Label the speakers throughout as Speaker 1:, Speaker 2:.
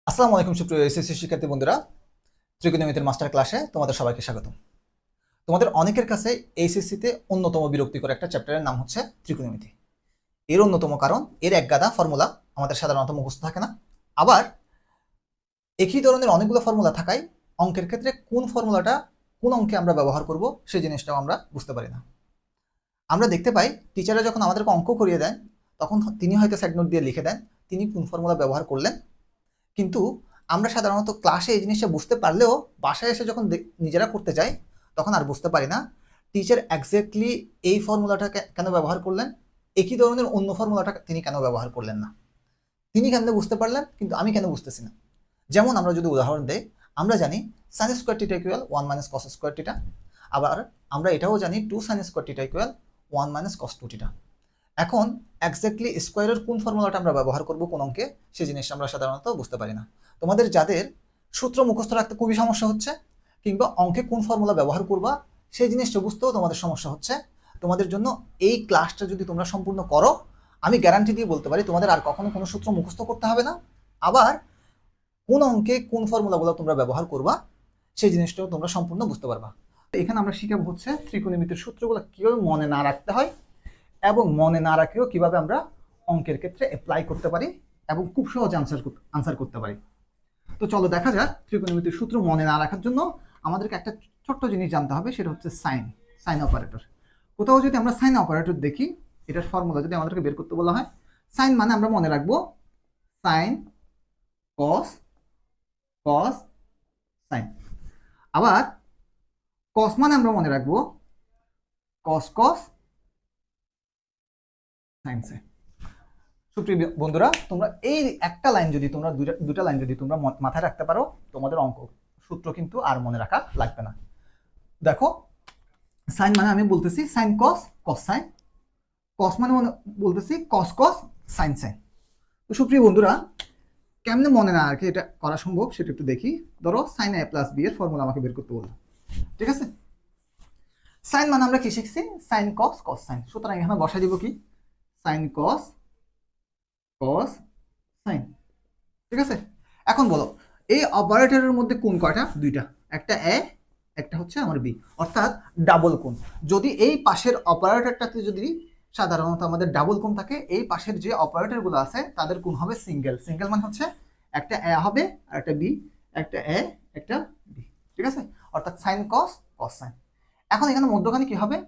Speaker 1: আসসালামু আলাইকুম সুপ্রিয় এসএসসি শিক্ষার্থী বন্ধুরা, ত্রিকোণমিতির মাস্টার ক্লাসে তোমাদের সবাইকে স্বাগত। তোমাদের অনেকের কাছে এইচএসসিতে অন্যতম বিরক্তিকর একটা চ্যাপ্টারের নাম হচ্ছে ত্রিকোণমিতি। এর অন্যতম কারণ এর এক গাদা ফর্মুলা আমাদের সাধারণত মুখস্থ থাকে না। আবার একই ধরনের অনেকগুলো ফর্মুলা থাকায় অঙ্কের ক্ষেত্রে কোন ফর্মুলাটা কোন অঙ্কে আমরা ব্যবহার করব সেই জিনিসটাও আমরা বুঝতে পারি না। আমরা দেখতে পাই টিচাররা যখন আমাদেরকে অঙ্ক করিয়ে দেন তখন তিনি হয়তো সাইড নোট দিয়ে লিখে দেন তিনি কোন ফর্মুলা ব্যবহার করলেন, কিন্তু আমরা সাধারণত ক্লাসে এই জিনিসটা বুঝতে পারলেও বাসায় এসে যখন নিজেরা করতে যাই তখন আর বুঝতে পারি না টিচার এক্স্যাক্টলি এই ফর্মুলাটা কেন ব্যবহার করলেন, একই ধরনের অন্য ফর্মুলাটা তিনি কেন ব্যবহার করলেন না। তিনি কেন বুঝতে পারলেন কিন্তু আমি কেন বুঝতেছি না। যেমন আমরা যদি উদাহরণ দেই, আমরা জানি সাইন স্কোয়ার টিটা ইকুয়াল 1 - cos স্কোয়ার টিটা, আবার আমরা এটাও জানি 2 sin স্কোয়ার টিটা ইকুয়াল 1 - cos 2 টিটা। এখন এক্স্যাক্টলি স্কোয়ারের কোন ফর্মুলাটা আমরা ব্যবহার করব কোন অঙ্কে সেই জিনিসটা আমরা সাধারণত বুঝতে পারি না। তোমাদের যাদের সূত্র মুখস্থ রাখতে খুবই সমস্যা হচ্ছে কিংবা অঙ্কে কোন ফর্মুলা ব্যবহার করবা সেই জিনিসটা বুঝতেও তোমাদের সমস্যা হচ্ছে, তোমাদের জন্য এই ক্লাসটা যদি তোমরা সম্পূর্ণ করো আমি গ্যারান্টি দিয়ে বলতে পারি তোমাদের আর কখনো কোনো সূত্র মুখস্থ করতে হবে না। আবার কোন অঙ্কে কোন ফর্মুলাগুলো তোমরা ব্যবহার করবা সেই জিনিসটাও তোমরা সম্পূর্ণ বুঝতে পারবা। এখানে আমরা শিখাবো হচ্ছে ত্রিকোণমিতির সূত্রগুলো কিভাবে মনে না রাখতে হয় এবং মনে না রাখলেও কিভাবে আমরা অঙ্কের ক্ষেত্রে অ্যাপ্লাই করতে পারি এবং খুব সহজে আনসার করতে পারি। তো চলো দেখা যাক ত্রিকোণমিতির সূত্র মনে না রাখার জন্য আমাদেরকে একটা ছোট্ট জিনিস জানতে হবে, সেটা হচ্ছে সাইন অপারেটর। কোথাও যদি আমরা সাইন অপারেটর দেখি, এটার ফর্মুলা যদি আমাদেরকে বের করতে বলা হয়, সাইন মানে আমরা মনে রাখবো সাইন কস কস সাইন, আবার কস মানে আমরা মনে রাখবো কস কস সাইন সাইন। সুপ্রিয় বন্ধুরা, তোমরা এই একটা লাইন যদি তোমরা দুটা লাইন যদি তোমরা মাথায় রাখতে পারো তোমাদের অঙ্ক সূত্র কিন্তু আর মনে রাখা লাগবে না। দেখো সাইন মানে আমি বলতেছি সাইন কস কস সাইন, কস মানে বলতেছি কস কস সাইন সাইন। তো সুপ্রিয় বন্ধুরা, কেমনে মনে না আর কি এটা করা সম্ভব সেটা একটু দেখি। ধরো সাইন a প্লাস বি এর ফর্মুলা আমাকে বের করতে বললো, ঠিক আছে। সাইন মানে আমরা কি শিখছি সাইন কস কস সাইন, সুতরাং এখানে বসাই দিব কি সাইন কস কস সাইন, ঠিক আছে। এখন বলো এই অপারেটরের মধ্যে কোণ কয়টা? দুইটা, একটা এ একটা হচ্ছে আমার বি, অর্থাৎ ডাবল কোণ। যদি এই পাশের অপারেটরটাতে যদি সাধারণত আমাদের ডাবল কোণ থাকে, এই পাশের যে অপারেটরগুলো আছে তাদের কোণ হবে সিঙ্গেল। সিঙ্গেল মানে হচ্ছে একটা এ হবে আর একটা বি, একটা এ একটা বি, ঠিক আছে। অর্থাৎ সাইন কস কস সাইন। এখন এখানে মধ্যখানে কি হবে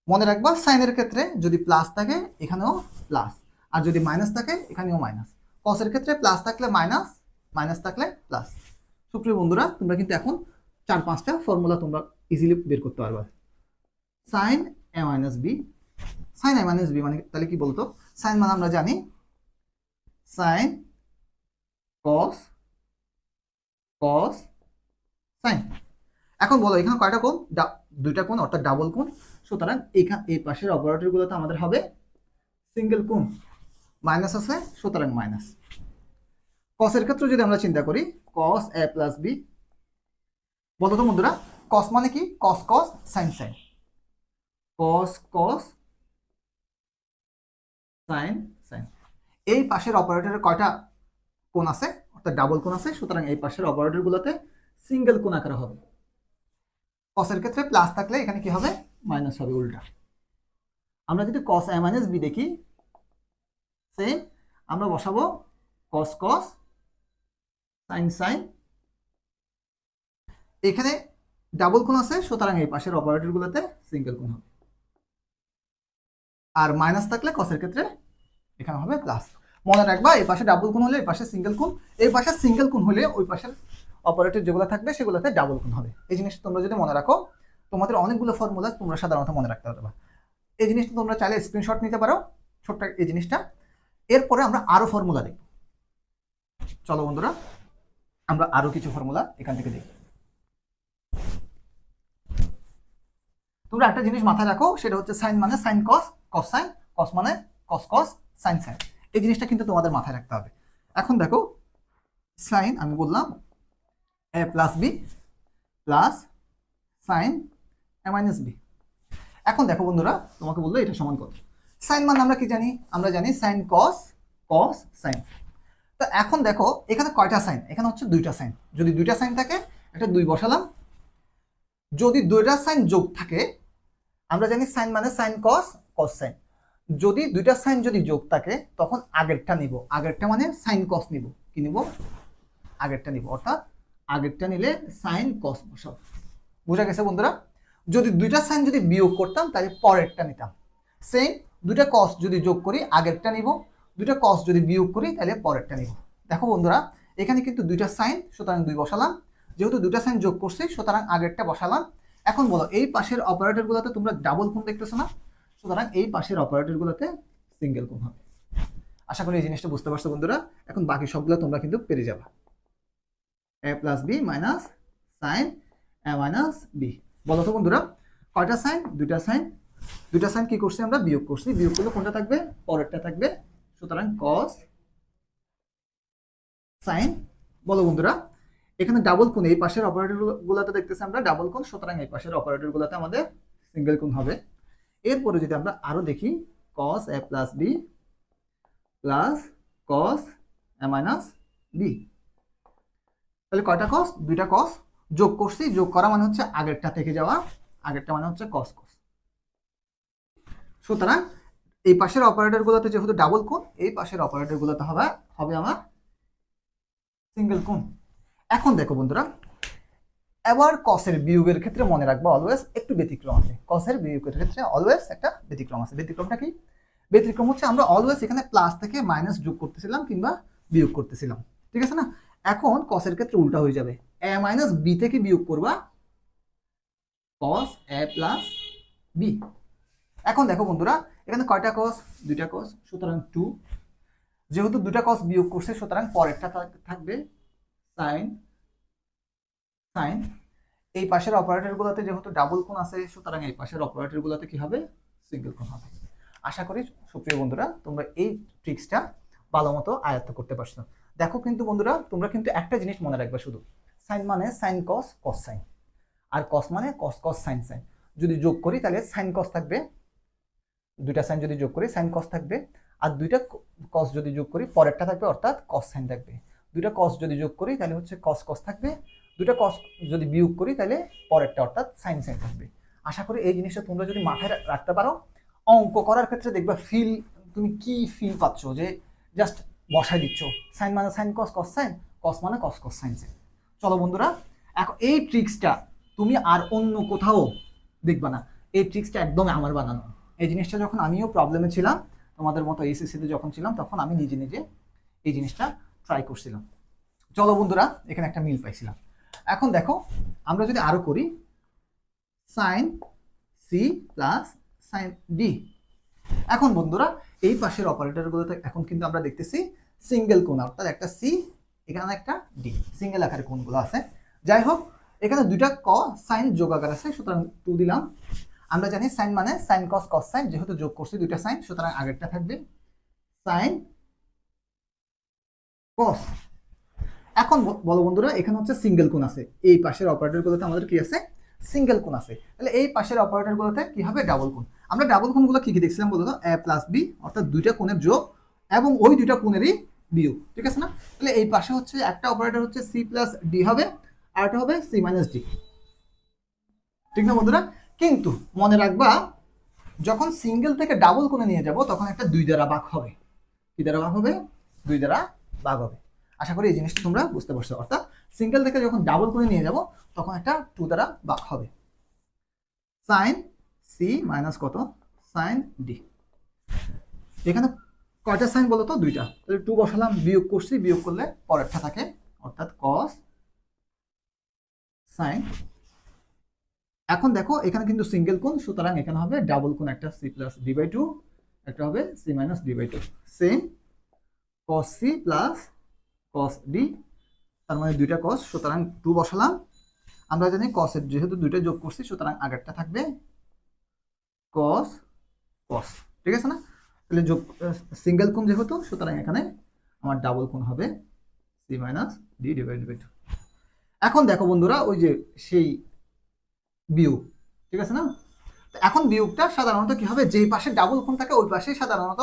Speaker 1: মনে রাখবা, সাইনের ক্ষেত্রে যদি প্লাস থাকে এখানেও প্লাস, আর যদি মাইনাস থাকে এখানেও মাইনাস। কসের ক্ষেত্রে প্লাস থাকলে মাইনাস, মাইনাস থাকলে প্লাস। সুপ্রিয় বন্ধুরা, তোমরা কিন্তু এখন 4-5টা ফর্মুলা তোমরা ইজিলি বের করতে পারবা। সাইন এ মাইনাস বি, সাইন এ মাইনাস বি মানে তাহলে কি বলতো, সাইন মানে আমরা জানি সাইন কস কস সাইন। এখন বলো এখানে কয়টা কোণ? দুইটা কোণ অর্থাৎ ডাবল কোণ, সুতরাং এখানে এই পাশের অপারেটরগুলোতে আমাদের হবে সিঙ্গেল কোণ। মাইনাস আছে সুতরাং মাইনাস। কসের ক্ষেত্রে যদি আমরা চিন্তা করি কস এ প্লাস বি, বলো তো বন্ধুরা কস মানে কি? কস কস সাইন সাইন, কস কস সাইন সাইন। এই পাশের অপারেটরের কয়টা কোণ আছে অর্থাৎ ডাবল কোণ আছে, সুতরাং এই পাশের অপারেটরগুলোতে সিঙ্গেল কোণ আকারে হবে। কসের ক্ষেত্রে প্লাস থাকলে এখানে কি হবে? মাইনাস হবে উল্টা। আমরা যদি কস এ মাইনাস বি দেখি, সেম আমরা বসাবো কস কস সাইন সাইন। এখানে ডাবল কোণ আছে সুতরাং এই পাশের অপারেটরগুলোতে সিঙ্গেল কোণ হবে, আর মাইনাস থাকলে কসের ক্ষেত্রে এখানে হবে প্লাস। মনে রাখবা এই পাশে ডাবল কোণ হলে এই পাশে সিঙ্গেল কোণ, এই পাশে সিঙ্গেল কোণ হলে ওই পাশের অপারেটর যেগুলো থাকবে সেগুলোতে ডাবল কোণ হবে। এই জিনিসটা তোমরা যদি মনে রাখো তোমাদের অনেকগুলো ফর্মুলা তোমরা সাধারণত মনে রাখতে পারবা। এই জিনিসটা তোমরা চাইলে স্ক্রিনশট নিতে পারো ছোট্ট এই জিনিসটা। এরপরে আমরা আরো ফর্মুলা দেখব। চলো বন্ধুরা আমরা আরো কিছু ফর্মুলা এখান থেকে দেখি। তোমরা একটা জিনিস মাথায় রাখো, সেটা হচ্ছে সাইন মানে সাইন কস কস সাইন, কস মানে কস কস সাইন সাইন। এই জিনিসটা কিন্তু তোমাদের মাথায় রাখতে হবে। এখন দেখো সাইন আমি বললাম এ প্লাস বি প্লাস সাইন এ মাইনাস বি। এখন দেখো বন্ধুরা তোমাকে বললো এটা সমান কত। সাইন মানে আমরা কি জানি? আমরা জানি সাইন কস কস সাইন। তো এখন দেখো এখানে কয়টা সাইন, এখানে হচ্ছে দুইটা সাইন। যদি দুইটা সাইন থাকে একটা 2 বসালাম। যদি দুইটা সাইন যোগ থাকে, আমরা জানি সাইন মানে সাইন কস, কস সাইন। যদি দুইটা সাইন যদি যোগ থাকে তখন আগেরটা নিব, আগেরটা মানে সাইন কস নিব। কি নিব? আগেরটা নিব, অর্থাৎ আগেরটা নিলে সাইন কস বসাবো। বুঝা গেছে বন্ধুরা? যদি দুইটা সাইন যদি বিয়োগ করতাম তাহলে পরেরটা নিতাম। সেম, দুইটা কস যদি যোগ করি আগেরটা নিব, দুইটা কস যদি বিয়োগ করি তাহলে পরেরটা নিব। দেখো বন্ধুরা, এখানে কিন্তু দুইটা সাইন, সুতরাং 2 বসালাম। যেহেতু দুইটা সাইন যোগ করছি সুতরাং আগেরটা বসালাম। এখন বলো এই পাশের অপারেটরগুলোতে তোমরা ডাবল কোণ দেখতেছো না, সুতরাং এই পাশের অপারেটরগুলোতে সিঙ্গেল কোণ হবে। আশা করি এই জিনিসটা বুঝতে পারছো বন্ধুরা। এখন বাকি সবগুলো তোমরা কিন্তু পেরে যাবা। a plus B minus sine a minus B. বলো তো বন্ধুরা, কয়টা সাইন? দুইটা সাইন। দুইটা সাইন কি করছি আমরা? বিয়োগ করছি। বিয়োগ করলে কোনটা থাকবে? পরেরটা থাকবে। সুতরাং cos সাইন। বলো বন্ধুরা, এখানে ডাবল কোণ, এই পাশের অপারেটর গুলাতে দেখতেছি আমরা ডাবল কোণ, সুতরাং এই পাশের অপারেটর গুলাতে আমাদের সিঙ্গেল কোণ হবে। এরপরে যদি আমরা আরো দেখি, cos a plus B plus cos a minus B. তাহলে কয়টা কস? দুইটা কস যোগ করছি। যোগ করা মানে হচ্ছে আগেরটা থেকে যাওয়া, আগেরটা মানে হচ্ছে কস কস। সুতরাং এই পাশের অপারেটর গুলোতে যেহেতু ডাবল কোণ, এই পাশের অপারেটর গুলোতে হবে আমার সিঙ্গেল কোণ। এখন দেখো বন্ধুরা, এবার কসের বিয়োগের ক্ষেত্রে মনে রাখবা অলওয়েজ একটু ব্যতিক্রম আছে। কসের বিয়োগের ক্ষেত্রে অলওয়েজ একটা ব্যতিক্রম আছে। ব্যতিক্রমটা কি? ব্যতিক্রম হচ্ছে আমরা অলওয়েজ এখানে প্লাস থেকে মাইনাস যোগ করতেছিলাম কিংবা বিয়োগ করতেছিলাম, ঠিক আছে না? এখন কসের ক্ষেত্রে উল্টা হয়ে যাবে। a মাইনাস বি থেকে বিয়োগ করবা cos a প্লাস বি। এখন দেখো বন্ধুরা, এখানে কয়টা কস? দুইটা কস, সুতরাং 2। যেহেতু দুইটা কস বিয়োগ করছে সুতরাং পরেরটা থাকবে সাইন সাইন। এই পাশের অপারেটর গুলোতে যেহেতু ডাবল কোণ আছে সুতরাং এই পাশের অপারেটর গুলোতে কি হবে? সিঙ্গেল কোণ হবে। আশা করি সুপ্রিয় বন্ধুরা তোমরা এই ট্রিক্সটা ভালো মতো আয়ত্ত করতে পারছো। দেখো কিন্তু বন্ধুরা, তোমরা কিন্তু একটা জিনিস মনে রাখবে, শুধু সাইন মানে সাইন কস, কস সাইন, আর কস মানে কস কস সাইন সাইন। যদি যোগ করি তাহলে সাইন কস থাকবে, দুইটা সাইন যদি যোগ করি সাইন কস থাকবে। আর দুইটা কস যদি যোগ করি পরেরটা থাকবে, অর্থাৎ কস সাইন থাকবে। দুইটা কস যদি যোগ করি তাহলে হচ্ছে কস কস থাকবে। দুইটা কস যদি বিয়োগ করি তাহলে পরেরটা অর্থাৎ সাইন সাইন থাকবে। আশা করি এই জিনিসটা তোমরা যদি মাথায় রাখতে পারো, অঙ্ক করার ক্ষেত্রে দেখবা ফিল, তুমি কি ফিল পাচ্ছ যে জাস্ট বসাই দিচ্ছ সাইন মানে সাইন কস, কস সাইন, কস মানে কস কস সাইন সাইন। চলো বন্ধুরা, এখন এই ট্রিক্সটা তুমি আর অন্য কোথাও দেখবা না। এই ট্রিক্সটা একদম আমার বানানো। এই জিনিসটা যখন আমিও প্রবলেমে ছিলাম, তোমাদের মতো এইচএসসিতে যখন ছিলাম, তখন আমি নিজে নিজে এই জিনিসটা ট্রাই করছিলাম। চলো বন্ধুরা, এখানে একটা মিল পাইছিলাম। এখন দেখো আমরা যদি আরো করি, sine C plus sine D. এখন বন্ধুরা এই পাশের অপারেটরগুলোতে এখন কিন্তু আমরা দেখতেছি সিঙ্গেল কোণ, অর্থাৎ একটা সি, এখানে একটা ডি, সিঙ্গেল আকারে কোণগুলো আছে। যাই হোক, এখানে দুইটা ক সাইন যোগ আকার আছে, সুতরাং 2 দিলাম। আমরা জানি সাইন মানে সাইন কস, কস সাইন, যেহেতু যোগ করছি দুইটা সাইন সুতরাং আগেরটা থাকবে সাইন কস। এখন বলো বন্ধুরা, এখানে হচ্ছে সিঙ্গেল কোণ আছে, এই পাশের অপারেটরগুলোতে আমাদের কি আছে? সিঙ্গেল কোণ আছে। তাহলে এই পাশের অপারেটরগুলোতে কি হবে? ডাবল কোণ। আমরা ডাবল কোণগুলো কি কি দেখছিলাম বলতো? a প্লাস বি, অর্থাৎ দুইটা কোণের যোগ এবং ওই দুইটা কোণেরই বিয়োগ, ঠিক আছে না? তাহলে এই পাশে হচ্ছে একটা অপারেটর হচ্ছে সি প্লাস ডি হবে, আর একটা হবে সি মাইনাস ডি, ঠিক না বন্ধুরা? কিন্তু মনে রাখবা, যখন সিঙ্গেল থেকে ডাবল কোণে নিয়ে যাব তখন একটা 2 দ্বারা ভাগ হবে। কি দ্বারা ভাগ হবে? 2 দ্বারা ভাগ হবে। আশা করি এই জিনিসটা তোমরা বুঝতে পারছো। অর্থাৎ সিঙ্গেল থেকে যখন ডাবল করে নিয়ে যাব তখন একটা 2 দ্বারা ভাগ হবে। সাইন সি মাইনাস কত? Sine D. এখানে কয়টা সাইন বলো তো? দুইটা। তাহলে 2 বসালাম, বিয়োগ করছি, বিয়োগ করলে পরেরটা থাকে, অর্থাৎ কস সাইন। এখন দেখো এখানে কিন্তু সিঙ্গেল কোণ, সুতরাং এখানে হবে ডাবল কোণ, একটা সি প্লাস ডি বাই 2, একটা হবে C minus D by 2। Same cos C plus cos D, তার মানে দুইটা কস, সুতরাং 2 বসালাম। আমরা জানি কসের যেহেতু দুইটা যোগ করছি সুতরাং আগেরটা থাকবে কস কস, ঠিক আছে না? তাহলে যোগ সিঙ্গেল কোণ যেহেতু, সুতরাং এখানে আমার ডাবল কোণ হবে C minus D divided by 2। এখন দেখো বন্ধুরা, ওই যে সেই বিয়োগ, ঠিক আছে না? তো এখন বিয়োগটা সাধারণত কি হবে? যেই পাশে ডাবল কোণ থাকে ওই পাশে সাধারণত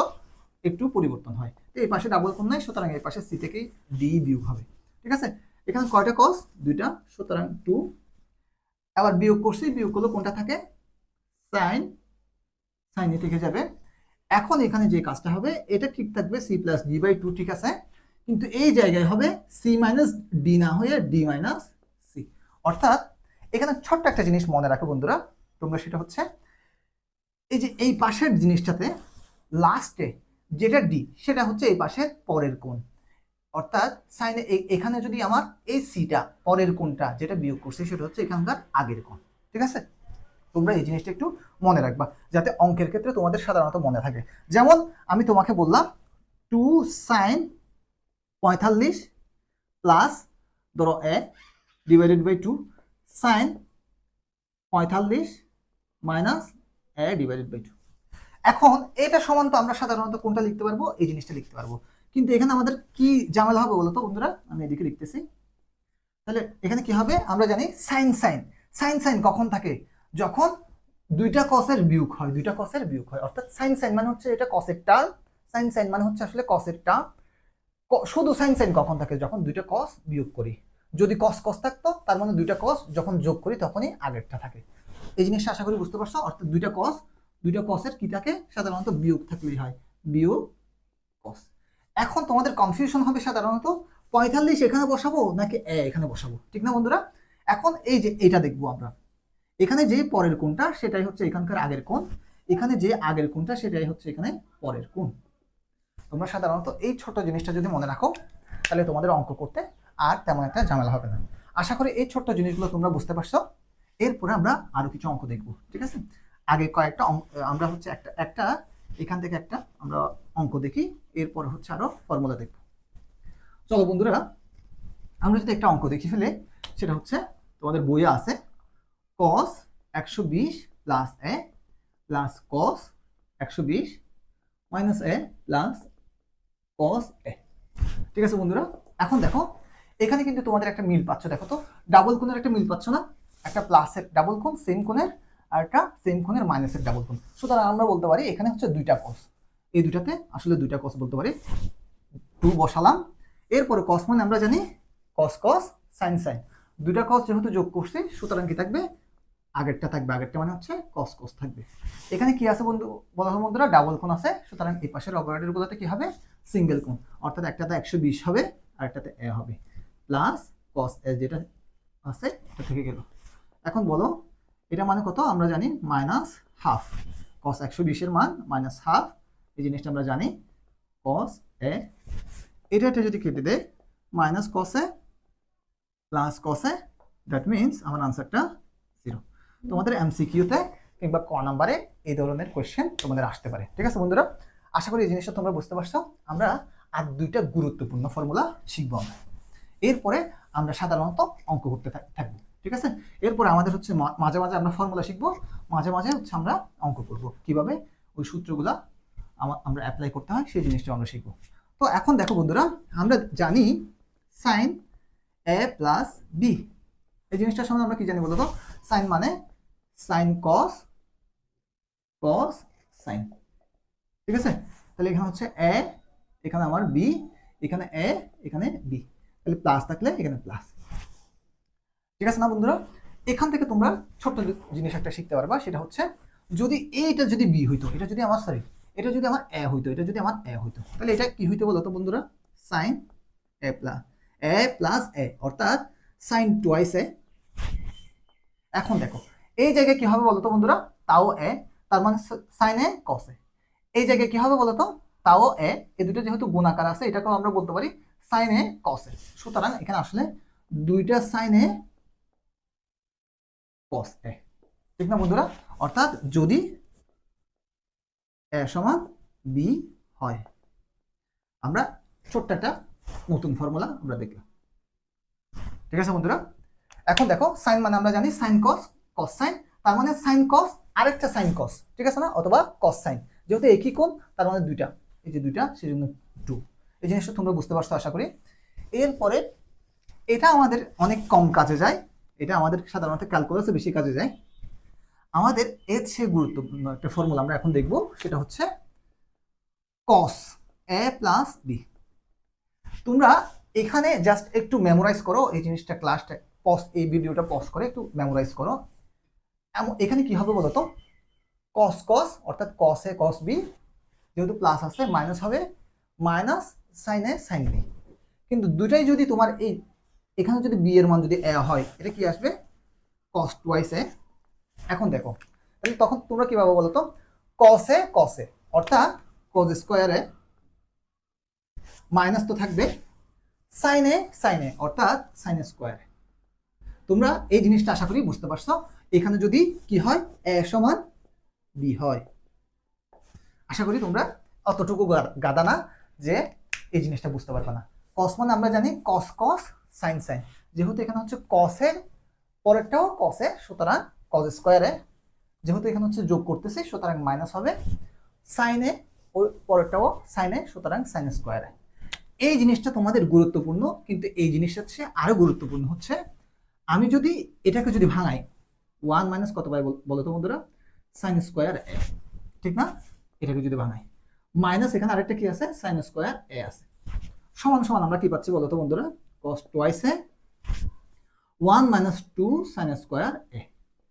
Speaker 1: একটু পরিবর্তন হয়। তো এই পাশে ডাবল কোণ নাই, সুতরাং এই পাশে সি থেকেই ডি বিয়োগ হবে। ঠিক আছে, এখানে কয়টা কস? দুইটা, সুতরাং 2। আবার বিয়োগ করছি, বিয়োগ করলে কোনটা থাকে? সাইন, সাইন এ থেকে যাবে। এখন এখানে যে কাজটা হবে এটা ঠিক থাকবে সি প্লাস ডি বাই 2, ঠিক আছে, কিন্তু এই জায়গায় হবে সি মাইনাস ডি না হয়ে ডি মাইনাস সি। অর্থাৎ এখানে ছোট্ট একটা জিনিস মনে রাখো বন্ধুরা তোমরা, সেটা হচ্ছে এই যে এই পাশের জিনিসটাতে লাস্টে যেটা ডি সেটা হচ্ছে এই পাশের পরের কোণ। অর্থাৎ সাইনে এখানে যদি আমার এই সিটা পরের কোণটা যেটা বিয়োগ করছে সেটা হচ্ছে এখানকার আগের কোণ। ঠিক আছে, তোমরা এই জিনিসটা একটু মনে রাখবা যাতে অঙ্কের ক্ষেত্রে তোমাদের সাধারণত মনে থাকে। যেমন আমি তোমাকে বললাম 2 সাইন 45 প্লাস ধরো A divided by 2 sine 45 minus A divided by 2। এখন এটা সমান তো আমরা সাধারণত কোনটা লিখতে পারবো? এই জিনিসটা লিখতে পারবো, কিন্তু এখানে আমাদের কি ঝামেলা হবে বলতো বন্ধুরা? আমি এদিকে লিখতেছি, তাহলে এখানে কি হবে? আমরা জানি সাইন সাইন, সাইন সাইন কখন থাকে? যখন দুইটা কসের বিয়োগ হয়, দুইটা কসের বিয়োগ হয়। অর্থাৎ সাইন সাইন মানে হচ্ছে এটা কসের টার্ম, সাইন সাইন মানে হচ্ছে আসলে কসের টার্ম। শুধু সাইন সাইন কখন থাকে? যখন দুইটা কস বিয়োগ করি। যদি কস কস থাকতো তার মানে দুইটা কস যখন যোগ করি তখনই আগেরটা থাকে। এই জিনিসটা আশা করি বুঝতে পারছো। অর্থাৎ দুইটা কসের কি থাকে? সাধারণত বিয়োগ থাকলেই হয়, বিয়োগ কস। এখন তোমাদের কনফিউশন হবে সাধারণত 45 এখানে বসাবো নাকি এখানে বসাবো, ঠিক না বন্ধুরা? এখন এই যে এটা দেখবো আমরা, এখানে যে পরের কোণটা সেটাই হচ্ছে এখানকার আগের কোণ, এখানে যে আগের কোণটা সেটাই হচ্ছে এখানে পরের কোণ। তোমরা সাধারণত এই ছোট জিনিসটা যদি মনে রাখো তাহলে তোমাদের অঙ্ক করতে আর তেমন একটা ঝামেলা হবে না। আশা করি এই ছোট্ট জিনিসগুলো তোমরা বুঝতে পারছো। এরপরে আমরা আরো কিছু অঙ্ক দেখবো, ঠিক আছে? আগে কয়েকটা আমরা হচ্ছে একটা এখান থেকে একটা আমরা অঙ্ক দেখি, এরপরে হচ্ছে আরো ফর্মুলা দেখবো। চলো বন্ধুরা, আমরা যদি একটা অঙ্ক দেখি ফেলে, সেটা হচ্ছে তোমাদের বইয়ে আছে cos 120 plus A plus cos 120 minus A plus cos এ। ঠিক আছে বন্ধুরা, এখন দেখো এখানে কিন্তু তোমাদের একটা মিল পাচ্ছ। দেখো তো ডাবল কোণের একটা মিল পাচ্ছ না? একটা প্লাসের ডাবল কোণ সেম কোণের, আর একটা সেম কোণের মাইনাসের ডাবল কোণ। সুতরাং আমরা বলতে পারি এখানে হচ্ছে দুইটা cos, এই দুইটাতে আসলে দুইটা cos বলতে পারি। 2 বসালাম, এরপরে cos মানে আমরা জানি cos cos sin sin, দুইটা cos যেহেতু যোগ করছি সুতরাং কি থাকবে? আগেরটা থাকবে, আগেরটা মানে হচ্ছে cos cos থাকবে। এখানে কি আছে বন্ধু বলা হলো বন্ধুরা? ডাবল কোণ আছে, সুতরাং এই পাশের অপারেটর গুলোতে কি হবে? সিঙ্গেল কোণ। অর্থাৎ একটাতে 120 হবে আর একটাতে এ হবে, প্লাস cos এ যেটা আছে এটা থেকে গেল। এখন বলো এটা মানে কত? আমরা জানি মাইনাস হাফ। cos 120 এর মান মাইনাস হাফ, এই জিনিসটা আমরা জানি। cos এ এটা যদি কেটে দেয় minus cos A plus cos A, that means আমার আনসারটা 0। তোমাদের এমসিকিউতে কিংবা ক নাম্বারে এই ধরনের কোয়েশ্চেন তোমাদের আসতে পারে। ঠিক আছে বন্ধুরা, আশা করি এই জিনিসটা তোমরা বুঝতে পারছো। আমরা আর দুইটা গুরুত্বপূর্ণ ফর্মুলা শিখবো আমরা, এরপরে আমরা সাধারণত অঙ্ক করতে থাকবো। ঠিক আছে, এরপরে আমাদের হচ্ছে মাঝে মাঝে আমরা ফর্মুলা শিখবো, মাঝে মাঝে হচ্ছে আমরা অঙ্ক করব, কিভাবে ওই সূত্রগুলা আমরা অ্যাপ্লাই করতে হয় সেই জিনিসটা আমরা শিখবো। তো এখন দেখো বন্ধুরা, আমরা জানি সাইন এ প্লাস বি, এই জিনিসটার সামনে আমরা কি জানি বলতো? সাইন মানে সাইন কস, কস সাইন। ঠিক আছে, তাহলে এখানে হচ্ছে এ, এখানে আমার বি, এখানে এ, এখানে বি, তাহলে প্লাস থাকলে এখানে প্লাস। ঠিক আছে না বন্ধুরা? এখান থেকে তোমরা ছোট্ট জিনিস একটা শিখতে পারবা, সেটা হচ্ছে যদি এটা যদি বি হইতো, এটা যদি আমার সরি এটা যদি আমার এ হইতো, এটা যদি আমার এ হইতো, তাহলে এটা কি হইতো বলতো বন্ধুরা? সাইন এ প্লাস এ, অর্থাৎ সাইন টুয়াইস এ। এখন দেখো এই জায়গায় কি হবে বলতো বন্ধুরা? তাও এ, তার মানে সাইন এ কস এ। এই জায়গায় কি হবে বলতো? তাও এ, এই দুটো যেহেতু গুণাকার আছে এটাকেও আমরা বলতে পারি সাইন এ কস এ। সুতরাং এখানে আসলে দুইটা সাইন এ কস এ, ঠিক না বন্ধুরা? অর্থাৎ যদি এ সমান বি হয়, আমরা ছোট্ট একটা নতুন ফর্মুলা আমরা দেখলাম। ঠিক আছে বন্ধুরা, এখন দেখো সাইন মানে আমরা জানি সাইন কস, কস সাইন, তার মানে সাইন কস আরেকটা সাইন কস, ঠিক আছে না? অথবা কস সাইন, যেহেতু একই কোণ তার মানে দুইটা, এই যে দুইটা সেজন্য 2। এই জিনিসটা তোমরা বুঝতে পারছো আশা করি। এরপরে এটা আমাদের অনেক কম কাজে যায়, এটা আমাদের সাধারণত ক্যালকুলাসে বেশি কাজে যায়। আমাদের এর চেয়ে গুরুত্বপূর্ণ একটা ফর্মুলা আমরা এখন দেখব, সেটা হচ্ছে কস এ প্লাস বি। তোমরা এখানে জাস্ট একটু মেমোরাইজ করো এই জিনিসটা, ক্লাসটা পজ, এই ভিডিওটা পজ করে একটু মেমোরাইজ করো। এখানে কি হবে বলো তো, কস কস অর্থাৎ কস এ কস বি, যেহেতু প্লাস আছে মাইনাস হবে মাইনাস সাইন এ সাইন বি। কিন্তু দুটাই যদি তোমার এই এখানে যদি বি এর মান যদি এ হয়, এটা কি আসবে কস টুয়াইস এ। এখন দেখো তাহলে তখন তোমরা কি পাবো বলো তো, কস এ অর্থাৎ কস স্কোয়ারে মাইনাস তো থাকবে সাইন এ অর্থাৎ সাইন স্কোয়ার। তোমরা এই জিনিসটা আশা করি বুঝতে পারছো। এখানে যদি কি হয় এ সমান বি হয়, আশা করি তোমরা অতটুকু গাদা না যে এই জিনিসটা বুঝতে পারবে না। কস মানে আমরা জানি কস কস সাইন সাইন, যেহেতু এখানে হচ্ছে কসের পরেরটাও কসে, সুতরাং কস স্কোয়ারে, যেহেতু এখানে হচ্ছে যোগ করতেছি সুতরাং মাইনাস হবে সাইনে, ওই পরেরটাও সাইনে, সুতরাং সাইন স্কোয়ারে। এই জিনিসটা তোমাদের গুরুত্বপূর্ণ, কিন্তু এই জিনিসটা হচ্ছে আরো গুরুত্বপূর্ণ হচ্ছে আমি যদি এটাকে যদি ভাঙাই, ওয়ান মাইনাস কত পাই বলো তো বন্ধুরা, সাইন স্কোয়ার এ, ঠিক না? এটাকে যদি ভাঙাই মাইনাস এখানে আরেকটা কি আছে সাইন স্কোয়ার এ আছে, সমান সমান আমরা কি পাচ্ছি বলো তো বন্ধুরা, cos twice A one minus two sine square A,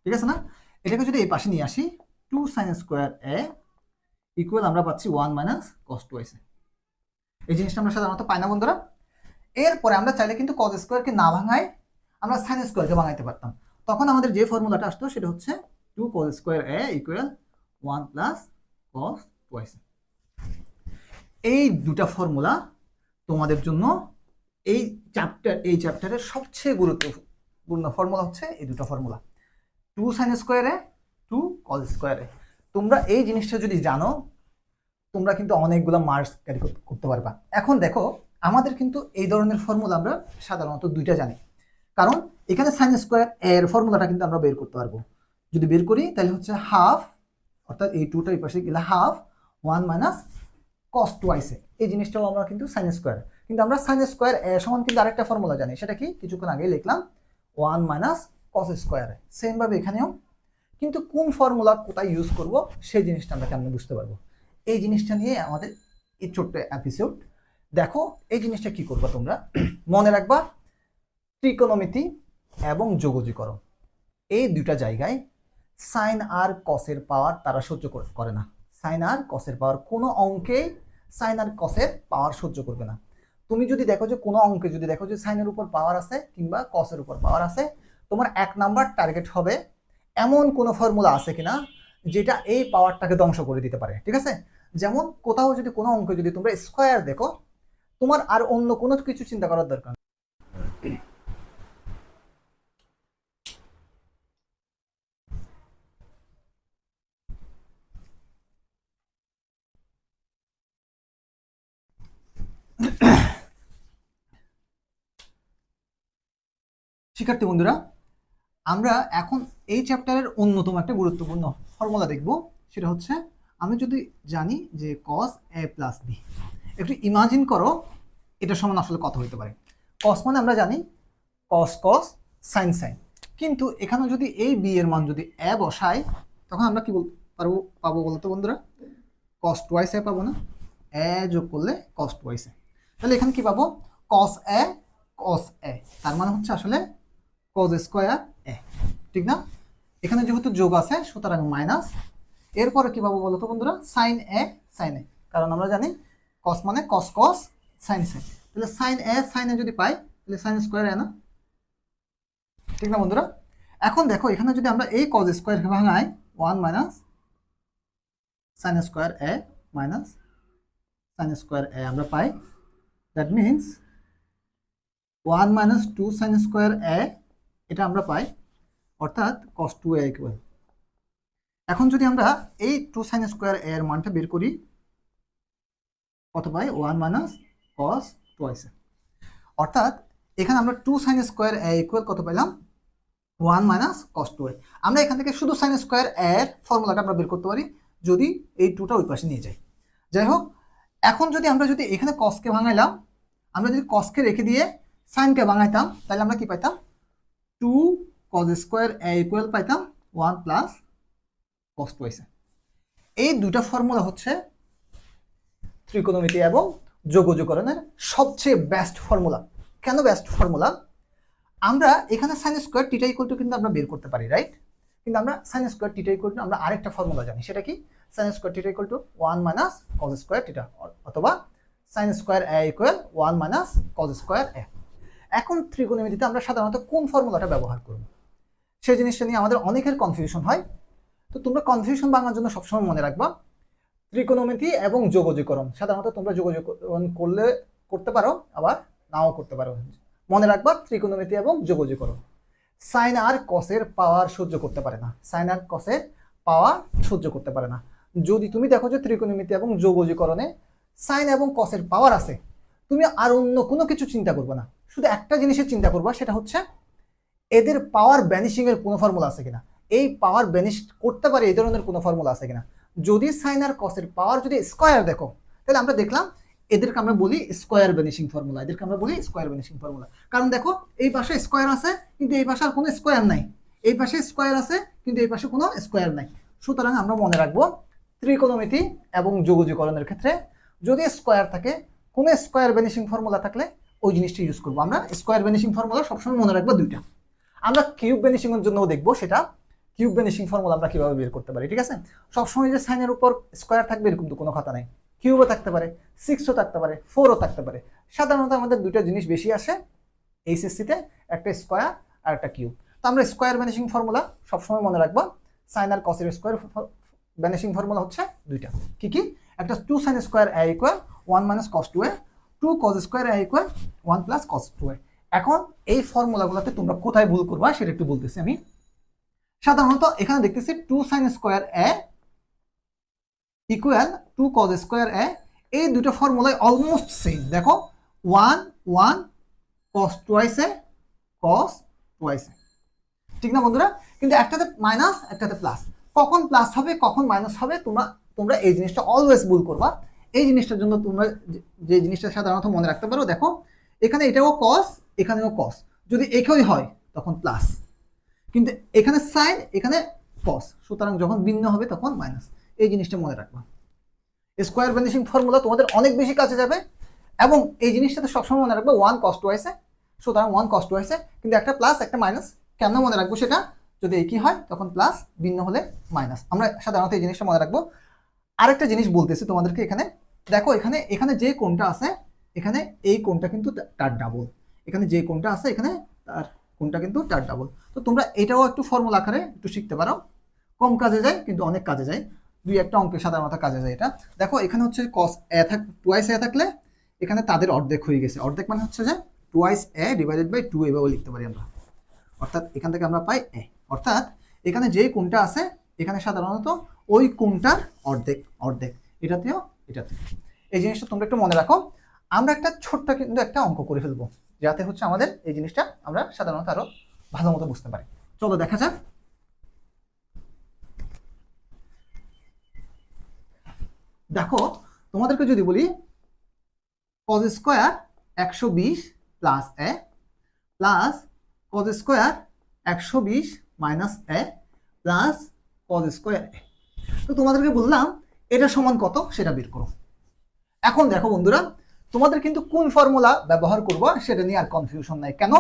Speaker 1: ঠিক আছে না? এটাকে যদি এই পাশে নিয়ে আসি, two sine square A equal আমরা পাচ্ছি one minus cos twice A. এই জিনিসটা আমরা সাধারণত পাই না বন্ধুরা। এরপরে আমরা চাইলে কিন্তু কস স্কোয়ারকে না ভাঙাই আমরা সাইন স্কোয়ারকে ভাঙাইতে পারতাম। তখন আমাদের যে ফর্মুলাটা আসতো সেটা হচ্ছে two cos square A equal one plus cos twice A. এই দুটা ফর্মুলা তোমাদের জন্য এই চ্যাপ্টারের সবচেয়ে গুরুত্বপূর্ণ ফর্মুলা হচ্ছে এই দুটো ফর্মুলা, টু সাইন স্কোয়ার এ, টু কস স্কোয়ার এ। তোমরা এই জিনিসটা যদি জানো তোমরা কিন্তু অনেকগুলো মার্কস ক্যারি করতে পারবা। এখন দেখো আমাদের কিন্তু এই ধরনের ফর্মুলা আমরা সাধারণত দুইটা জানি, কারণ এখানে সাইন স্কোয়ার এর ফর্মুলাটা কিন্তু আমরা বের করতে পারবো। যদি বের করি তাহলে হচ্ছে হাফ, অর্থাৎ এই টুটা এই পাশে গেলে half one minus cos twice A, এই জিনিসটাও আমরা কিন্তু সাইন স্কোয়ার, কিন্তু আমরা সাইন স্কোয়ার এ সমান কিন্তু আরেকটা ফর্মুলা জানি, সেটা কি কিছুক্ষণ আগে লিখলাম ওয়ান মাইনাস কস স্কোয়ার এ। সেম ভাবে এখানেও, কিন্তু কোন ফর্মুলা কোথায় ইউজ করব সেই জিনিসটা আমরা কেমন বুঝতে পারবো, এই জিনিসটা নিয়ে আমাদের এই ছোট্ট এপিসোড। দেখো এই জিনিসটা কি করবা তোমরা, মনে রাখবা ত্রিকোণমিতি এবং যোগজীকরণ এই দুটা জায়গায় সাইন আর কসের পাওয়ার তারা সহ্য করে না। সাইন আর কসের পাওয়ার কোনো অঙ্কে সাইন আর কসের পাওয়ার সহ্য করবে না। তুমি যদি দেখো যে কোনো অঙ্কে যদি দেখো যে সাইনের উপর পাওয়ার আছে কিংবা কসের উপর পাওয়ার আছে, তোমার এক নাম্বার টার্গেট হবে এমন কোনো ফর্মুলা আছে কিনা যেটা এই পাওয়ারটাকে ধ্বংস করে দিতে পারে, ঠিক আছে? যেমন কোথাও যদি কোনো অঙ্কে যদি তোমরা স্কোয়ার দেখো, তোমার আর অন্য কোনো কিছু চিন্তা করার দরকার নেই। শিক্ষার্থী বন্ধুরা, আমরা এখন এই চ্যাপ্টারের অন্যতম একটা গুরুত্বপূর্ণ ফর্মুলা দেখব, সেটা হচ্ছে আমি যদি জানি যে কস এ প্লাস বি, একটু ইমাজিন করো এটা সমান আসলে কত হতে পারে। কস মানে আমরা জানি কস কস সাইন সাইন, কিন্তু এখানে যদি এই বি এর মান যদি এ বসাই তখন আমরা কি পাবো বলতো বন্ধুরা, কস টুয়াইস এ পাবো না, এ যোগ করলে কস টুয়াইস এ। তাহলে এখানে কি পাবো কস এ কস এ, তার মানে হচ্ছে আসলে কস স্কোয়ার এ, ঠিক না? এখানে যেহেতু যোগ আছে সুতরাং মাইনাস, এরপরে কি পাবো বলতো বন্ধুরা, সাইন এ সাইন এ, কারণ আমরা জানি কস মানে কস কস সাইন সাইন, তাহলে সাইন এ সাইন এ যদি পাই তাহলে সাইন স্কোয়ার এ না, ঠিক না বন্ধুরা? এখন দেখো এখানে যদি আমরা এই কস স্কোয়ার ভাঙাই one minus sine square A minus sine square A আমরা পাই, that means one minus two sine square A, এটা আমরা পাই, অর্থাৎ কস টু এ ইকুয়াল। এখন যদি আমরা এই টু সাইন স্কোয়ার এর মানটা বের করি কত পাই, ওয়ান মাইনাস কস টুয়াইস এ, অর্থাৎ এখানে আমরা two sine square A equal কত পেলাম, ওয়ান মাইনাস কস টু এ। আমরা এখান থেকে শুধু সাইন স্কোয়ার এর ফর্মুলাটা আমরা বের করতে পারি যদি এই টুটা ওই পাশে নিয়ে যাই। যাই হোক, এখন যদি আমরা যদি এখানে কসকে ভাঙাইলাম, আমরা যদি কসকে রেখে দিয়ে সাইনকে ভাঙাইতাম তাহলে আমরা কি পাইতাম, two cos square A equal পাইতাম one plus cos twice A. এই দুটা ফর্মুলা হচ্ছে ত্রিকোণমিতি এবং যোগযোগকরণের সবচেয়ে বেস্ট ফর্মুলা। কেন বেস্ট ফর্মুলা? আমরা এখানে সাইন স্কোয়ার টিটা ইকুয়াল টু কিন্তু আমরা বের করতে পারি, রাইট? কিন্তু আমরা সাইন স্কোয়ার টিটা ইকুয়াল টু আমরা আরেকটা ফর্মুলা জানি, সেটা কি? সাইন স্কোয়ার টিটা equal to 1 minus cos square টিটা, অথবা sign square A equal 1 minus cos square এ। এখন ত্রিকোণমিতিতে আমরা সাধারণত কোন ফর্মুলাটা ব্যবহার করব, সেই জিনিসটা নিয়ে আমাদের অনেকের কনফিউশন হয়। তো তোমরা কনফিউশন ভাঙার জন্য সবসময় মনে রাখবা, ত্রিকোণমিতি এবং যোগযোগকরণ সাধারণত তোমরা যোগযোগকরণ করতে পারো, আবার নাও করতে পারো। মনে রাখবা ত্রিকোণমিতি এবং যোগযোগকরণ সাইন আর কসের পাওয়ার সহ্য করতে পারে না, সাইন আর কসের পাওয়ার সহ্য করতে পারে না। যদি তুমি দেখো যে ত্রিকোণমিতি এবং যোগযোগকরণে সাইন এবং কসের পাওয়ার আছে, তুমি আর অন্য কোনো কিছু চিন্তা করবে না, শুধু একটা জিনিসের চিন্তা করবা, সেটা হচ্ছে এদের পাওয়ার ভ্যানিশিং এর কোনো ফর্মুলা আছে কিনা, এই পাওয়ার ভ্যানিশ করতে পারে এই ধরনের কোনো ফর্মুলা আছে কিনা। যদি সাইন আর কসের পাওয়ার যদি স্কয়ার দেখো, তাহলে আমরা দেখলাম এদেরকে আমরা বলি স্কয়ার ভ্যানিশিং ফর্মুলা, এদেরকে আমরা বলি স্কয়ার ভ্যানিশিং ফর্মুলা। কারণ দেখো এই পাশে স্কয়ার আছে কিন্তু এই পাশে আর কোনো স্কয়ার নাই, এই পাশে স্কয়ার আছে কিন্তু এই পাশে কোনো স্কয়ার নাই। সুতরাং আমরা মনে রাখবো ত্রিকোণমিতি এবং যোগযোগকরণের ক্ষেত্রে যদি স্কয়ার থাকে, কোনো স্কয়ার ভ্যানিশিং ফর্মুলা থাকলে ওই জিনিসটা ইউজ করবো। আমরা স্কয়ার ভ্যানিশিং ফর্মুলা সবসময় মনে রাখবো দুইটা। আমরা কিউব ভ্যানিশিং এর জন্য দেখবো সেটা কিউব ভ্যানিশিং ফর্মুলা আমরা কিভাবে বের করতে পারি, ঠিক আছে? সবসময় যে সাইনের উপর স্কয়ার থাকবে এরকম তো কোনো কথা নাই, কিউবও থাকতে পারে, 6ও থাকতে পারে, 4ও থাকতে পারে। সাধারণত আমাদের দুইটা জিনিস বেশি আসে এইচএসসিতে, একটা স্কয়ার আর একটা কিউব। তো আমরা স্কয়ার ভ্যানিশিং ফর্মুলা সবসময় মনে রাখবো। সাইন আর কসের স্কয়ার ভ্যানিশিং ফর্মুলা হচ্ছে দুইটা, কি কি? একটা 2 sine square A equal 1 minus cos 2a, 2 cos square A equal 1 plus cos 2a। এখন এই ফর্মুলাগুলোতে তোমরা কোথায় ভুল করবা সেটা একটু বলতেছি আমি। সাধারণত এখানে দেখতেছি 2 sine square A equal 2 cos square এ, এই দুটো ফর্মুলায় অলমোস্ট সেম। দেখো 1 1 কস টুয়াইস এ কস টুয়াইস এ, ঠিক না বন্ধুরা? কিন্তু একটাতে মাইনাস একটাতে প্লাস, কখন প্লাস হবে কখন মাইনাস হবে তোমরা এই জিনিসটা অলওয়েজ ভুল করবা। এই জিনিসটার জন্য তোমরা যে জিনিসটা সাধারণত মনে রাখতে পারো, দেখো এখানে এটাও কস এখানেও কস, যদি একই হয় তখন প্লাস, কিন্তু এখানে সাইন এখানে কস, সুতরাং যখন ভিন্ন হবে তখন মাইনাস। এই জিনিসটা মনে রাখবা। স্কয়ার ভ্যানিশিং ফর্মুলা তোমাদের অনেক বেশি কাজে যাবে, এবং এই জিনিসটাতে সবসময় মনে রাখবে 1 cos 2a, সুতরাং 1 cos 2a, কিন্তু একটা প্লাস একটা মাইনাস। কেন মনে রাখবো সেটা? যদি একই হয় তখন প্লাস, ভিন্ন হলে মাইনাস। আমরা সাধারণত এই জিনিসটা মনে রাখবো। আরেকটা জিনিস বলতেছি তোমাদেরকে, এখানে দেখো এখানে যে কোণটা আছে, এখানে এই কোণটা কিন্তু তার ডাবল, এখানে যে কোণটা আছে এখানে তার কোণটা কিন্তু তার ডাবল। তো তোমরা এটাও একটু ফর্মুলা আকারে একটু শিখতে পারো, কম কাজে যায় কিন্তু অনেক কাজে যায়, দুই একটা অঙ্কে সাধারণত কাজে যায় এটা। দেখো এখানে হচ্ছে cos a টুয়াইস a থাকলে এখানে তাদের অর্ধেক হয়ে গেছে, অর্ধেক মানে হচ্ছে যে টুয়াইস a ডিভাইডেড বাই 2 এভাবে লিখতে পারি আমরা, অর্থাৎ এখান থেকে আমরা পাই a, অর্থাৎ এখানে যে কোণটা আছে এখানে সাধারণত ওই কোণটার অর্ধেক অর্ধেক, এটাতেও এটাতেও। এই জিনিসটা তোমরা একটু মনে রাখো। আমরা একটা ছোট্ট কিন্তু একটা অঙ্ক করে ফেলবো, যাতে হচ্ছে আমাদের এই জিনিসটা আমরা সাধারণত আরো ভালো মতো বুঝতে পারি। চলো দেখা যাক। দেখো তোমাদেরকে যদি বলি cos square 120 plus a plus cos square 120 minus a plus cos square a, তো তোমাদেরকে বললাম এটা সমান কত সেটা বের করো। এখন দেখো বন্ধুরা, তোমাদের কিন্তু কোন ফর্মুলা ব্যবহার করবো সেটা নিয়ে আর কনফিউশন নাই। কেন?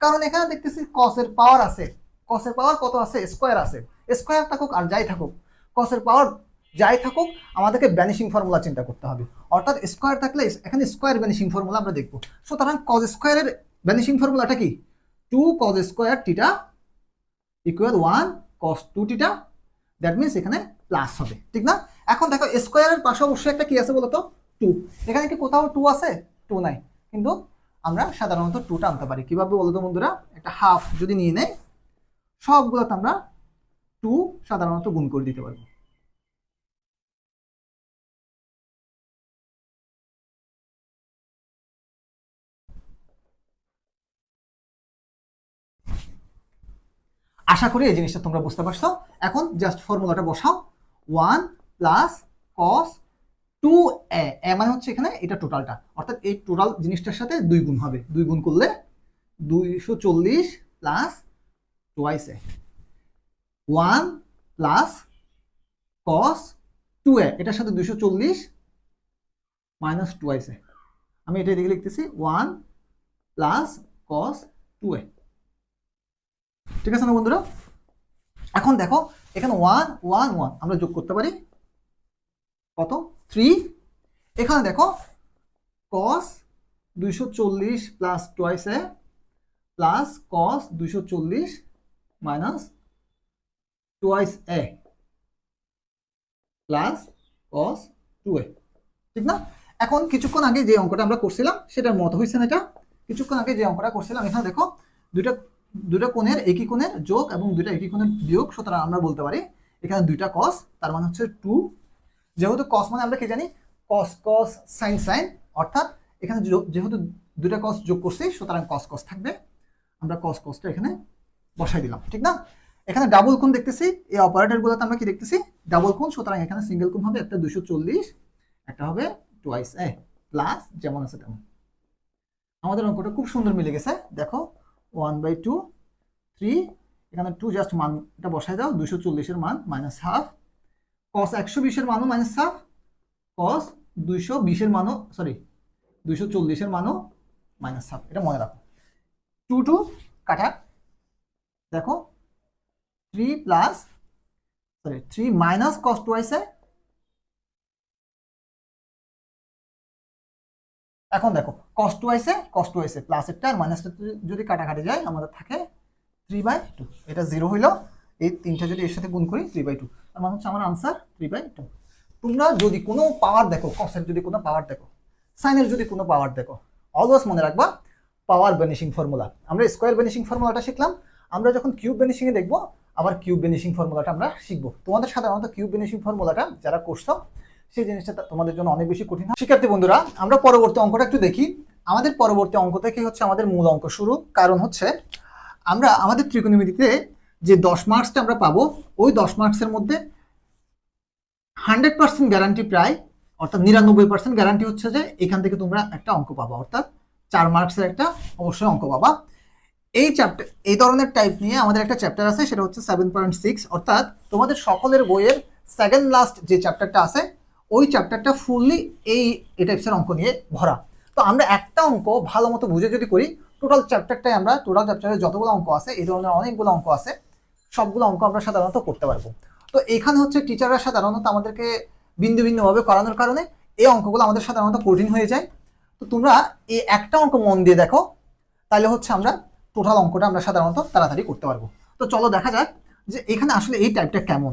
Speaker 1: কারণ এখানে দেখতেছি cos এর পাওয়ার আছে, cos এর পাওয়ার কত আছে? স্কয়ার আছে। স্কয়ার থাকুক আর যাই থাকুক, cos এর পাওয়ার যাই থাকুক, আমাদেরকে ভ্যানিশিং ফর্মুলা চিন্তা করতে হবে। অর্থাৎ স্কয়ার থাকলে এখানে স্কয়ার ভ্যানিশিং ফর্মুলা আমরা দেখবো। সুতরাং cos স্কয়ারের ভ্যানিশিং ফর্মুলাটা কি? 2 cos square theta equal 1 cos 2 theta, that means এখানে প্লাস হবে, ঠিক না? এখন দেখো স্কয়ারের পাশে অবশ্যই একটা কি আছে বলতো? 2। এখানে কি কোথাও 2 আছে? 2 নাই, কিন্তু আমরা সাধারণত 2টা আনতে পারি। কিভাবে বলতো বন্ধুরা? একটা হাফ যদি নিয়ে নেই, সবগুলোতে আমরা 2 সাধারণত গুণ করে দিতে পারবো। আশা করি এই জিনিসটা তোমরা বুঝতে পারছো। এখন জাস্ট ফর্মুলাটা বসাও, 1 প্লাস cos 2a, a মানে হচ্ছে এখানে এটা টোটালটা, অর্থাৎ এই টোটাল জিনিসটার সাথে 2 গুণ হবে, 2 গুণ করলে 240 plus twice a, 1 plus cos 2a, এটার সাথে 240 মাইনাস 2a, আমি এটা এদিকে লিখতেছি 1 প্লাস কস 2a। ঠিক আছে না বন্ধুরা? এখন দেখো এখানে 1 1 1 আমরা যোগ করতে পারি কত 3। এখানে দেখো cos 240 plus twice A plus cos 240 minus twice A plus cos 2a। ঠিক না? এখন কিছুক্ষণ আগে যে অঙ্কটা আমরা করছিলাম সেটার মতো হয়েছে না এটা? কিছুক্ষণ আগে যে অঙ্কটা করছিলাম এখানে দেখো দুইটা দুইটা কোণের একই কোণের যোগ এবং দুইটা একই কোণের বিয়োগ, সুতরাং আমরা বলতে পারি এখানে দুইটা cos, তার মানে হচ্ছে 2। যেহেতু cos মানে আমরা কি জানি cos cos sin sin, অর্থাৎ এখানে যেহেতু দুইটা cos যোগ করছি সুতরাং cos cos থাকবে, আমরা cos cosটা এখানে বসাই দিলাম। ঠিক না? এখানে ডাবল কোণ দেখতেছি, এই অপারেটরগুলোতে আমরা কি দেখতেছি ডাবল কোণ, সুতরাং এখানে সিঙ্গেল কোণ হবে, একটা 240 একটা হবে টুয়াইস এ প্লাস যেমন আছে তেমন। আমাদের অঙ্কটা খুব সুন্দর মিলে গেছে। দেখো 1/2 3, এখানে 2 জাস্ট মানটা বসাই দাও, 240 এর মান মাইনাস হাফ, cos 120 এর মানও মাইনাস হাফ, cos 220 এর মানও 240 এর মানও মাইনাস হাফ। এটা মনে রাখো। 2 2 কাটা, দেখো 3 প্লাস 3 মাইনাস cos টুয়াইস এ। এখন দেখো cos টুয়াইস এ প্লাস একটা আর মাইনাসটা যদি কাটাকাটি যায় আমাদের থাকে 3/2। এটা 0 হইলো, এই তিনটা যদি এর সাথে গুণ করি 3/2, তার মানে হচ্ছে আমার আনসার 3/2। তোমরা যদি কোনো পাওয়ার দেখো, কসের যদি কোনো পাওয়ার দেখো, সাইনের যদি কোনো পাওয়ার দেখো, অলওয়েজ মনে রাখবা পাওয়ার ভ্যানিশিং ফর্মুলা। আমরা স্কোয়ার ভ্যানিশিং ফর্মুলাটা শিখলাম, আমরা যখন কিউব ভ্যানিশিং এ দেখবো আবার কিউব ভ্যানিশিং ফর্মুলাটা আমরা শিখবো। তোমাদের সাধারণত কিউব ভ্যানিশিং ফর্মুলাটা যারা করছো সেই জিনিসটা তোমাদের জন্য অনেক বেশি কঠিন হয়। শিক্ষার্থী বন্ধুরা, আমরা পরবর্তী অঙ্কটা একটু দেখি। আমাদের পরবর্তী অঙ্ক থেকে হচ্ছে আমাদের মূল অঙ্ক শুরু। কারণ হচ্ছে আমরা আমাদের ত্রিকোণমিতিতে যে 10 মার্কসটা আমরা পাবো, ওই 10 মার্কসের মধ্যে 100% গ্যারান্টি প্রায়, অর্থাৎ 99% গ্যারান্টি হচ্ছে যে এখান থেকে তোমরা একটা অঙ্ক পাবা, অর্থাৎ 4 মার্কসের একটা অবশ্যই অঙ্ক পাবা। এই চ্যাপ্টার, এই ধরনের টাইপ নিয়ে আমাদের একটা চ্যাপ্টার আছে, সেটা হচ্ছে 7.6, অর্থাৎ তোমাদের সকলের বইয়ের সেকেন্ড লাস্ট যে চ্যাপ্টারটা আছে ওই চ্যাপ্টারটা ফুললি এই টাইপসের অঙ্ক নিয়ে ভরা। তো আমরা একটা অঙ্ক ভালো মতো বুঝে যদি করি, টোটাল চ্যাপ্টারে যতগুলো অঙ্ক আছে, এই ধরনের অনেকগুলো অঙ্ক আছে, সবগুলো অঙ্ক আমরা সাধারণত করতে পারবো। তো এখানে হচ্ছে টিচাররা সাধারণত আমাদেরকে ভিন্ন ভিন্নভাবে করানোর কারণে এই অঙ্কগুলো আমাদের সাধারণত কঠিন হয়ে যায়। তো তোমরা এই একটা অঙ্ক মন দিয়ে দেখো, তাহলে হচ্ছে আমরা টোটাল অঙ্কটা আমরা সাধারণত তাড়াতাড়ি করতে পারবো। তো চলো দেখা যাক যে এখানে আসলে এই টাইপটা কেমন,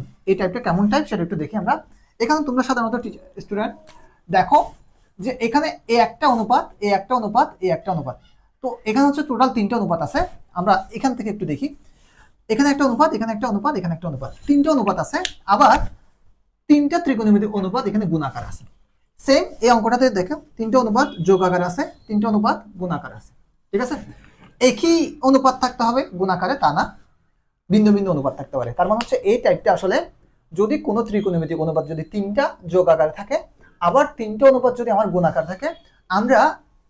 Speaker 1: টাইপ সেটা একটু দেখি আমরা। এখানে তোমরা সাধারণত স্টুডেন্ট দেখো যে এখানে এ একটা অনুপাত, এ একটা অনুপাত, এ একটা অনুপাত। তো এখানে হচ্ছে টোটাল 3টা অনুপাত আছে। আমরা এখান থেকে একটু দেখি, এখানে একটা অনুপাত, এখানে একটা অনুপাত, এখানে একটা অনুপাত, 3টা অনুপাত আছে। আবার 3টা ত্রিকোণমিতিক অনুপাত এখানে গুণাকার আছে। সেম এই অঙ্কটাতে দেখো 3টা অনুপাত যোগ আকার আছে, 3টা অনুপাত গুণাকার আছে। ঠিক আছে? একই অনুপাত থাকতে হবে গুণাকারে তা না, ভিন্ন ভিন্ন অনুপাত থাকতে পারে। তার মানে হচ্ছে এই টাইপটা আসলে যদি কোনো ত্রিকোণমিতিক অনুপাত যদি 3টা যোগ আকারে থাকে, আবার 3টা অনুপাত যদি আমার গুণাকার থাকে, আমরা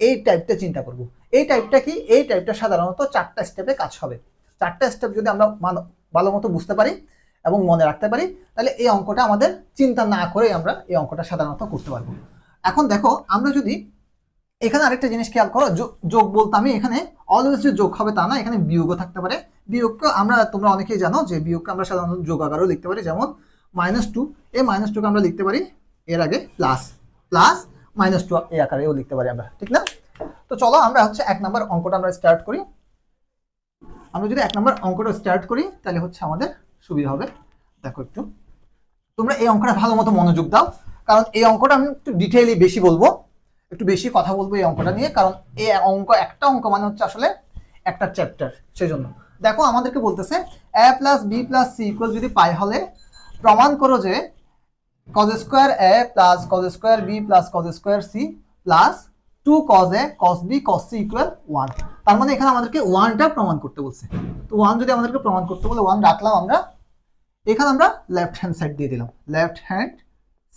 Speaker 1: এই টাইপটা চিন্তা করব। এই টাইপটা কি? এই টাইপটা সাধারণত 4টা স্টেপে কাজ হবে। 4টা স্টেপ যদি আমরা ভালো মতো বুঝতে পারি এবং মনে রাখতে পারি, তাহলে এই অঙ্কটা আমাদের চিন্তা না করে আমরা এই অঙ্কটা সাধারণত করতে পারবো। এখন দেখো আমরা যদি এখানে আরেকটা জিনিস খেয়াল করো, যোগ বলতে আমি এখানে অলওয়েজ যে যোগ হবে তা না, এখানে বিয়োগও থাকতে পারে। বিয়োগকে আমরা, তোমরা অনেকেই জানো যে বিয়োগকে আমরা সাধারণত যোগ আকারেও লিখতে পারি, যেমন -2, এই -2কে আমরা লিখতে পারি এর আগে প্লাস, -2 এই আকারেও লিখতে পারি আমরা। ঠিক না? তো চলো আমরা হচ্ছে 1 নম্বর অঙ্কটা আমরা স্টার্ট করি। আমরা যদি 1 নম্বর অঙ্কটা স্টার্ট করি তাহলে হচ্ছে আমাদের সুবিধা হবে। দেখো একটু তোমরা এই অঙ্কটা ভালো মতো মনোযোগ দাও, কারণ এই অঙ্কটা আমি একটু ডিটেইলি বেশি বলবো, একটু বেশি কথা বলবো এই অঙ্কটা নিয়ে, কারণ এই একটা অঙ্ক মানে হচ্ছে আসলে একটা চ্যাপ্টার। সেজন্য দেখো আমাদেরকে বলতেছে a plus B plus C equal যদি পাই হলে প্রমাণ করো যে cos square a plus cos square b plus cos square c plus 2 cos a cos b cos c equal 1। তার মানে এখানে আমাদেরকে 1টা প্রমাণ করতে বলছে। তো 1 যদি আমাদেরকে প্রমাণ করতে বলে 1 রাখলাম আমরা, এখানে আমরা লেফট হ্যান্ড সাইড দিয়ে দিলাম, লেফট হ্যান্ড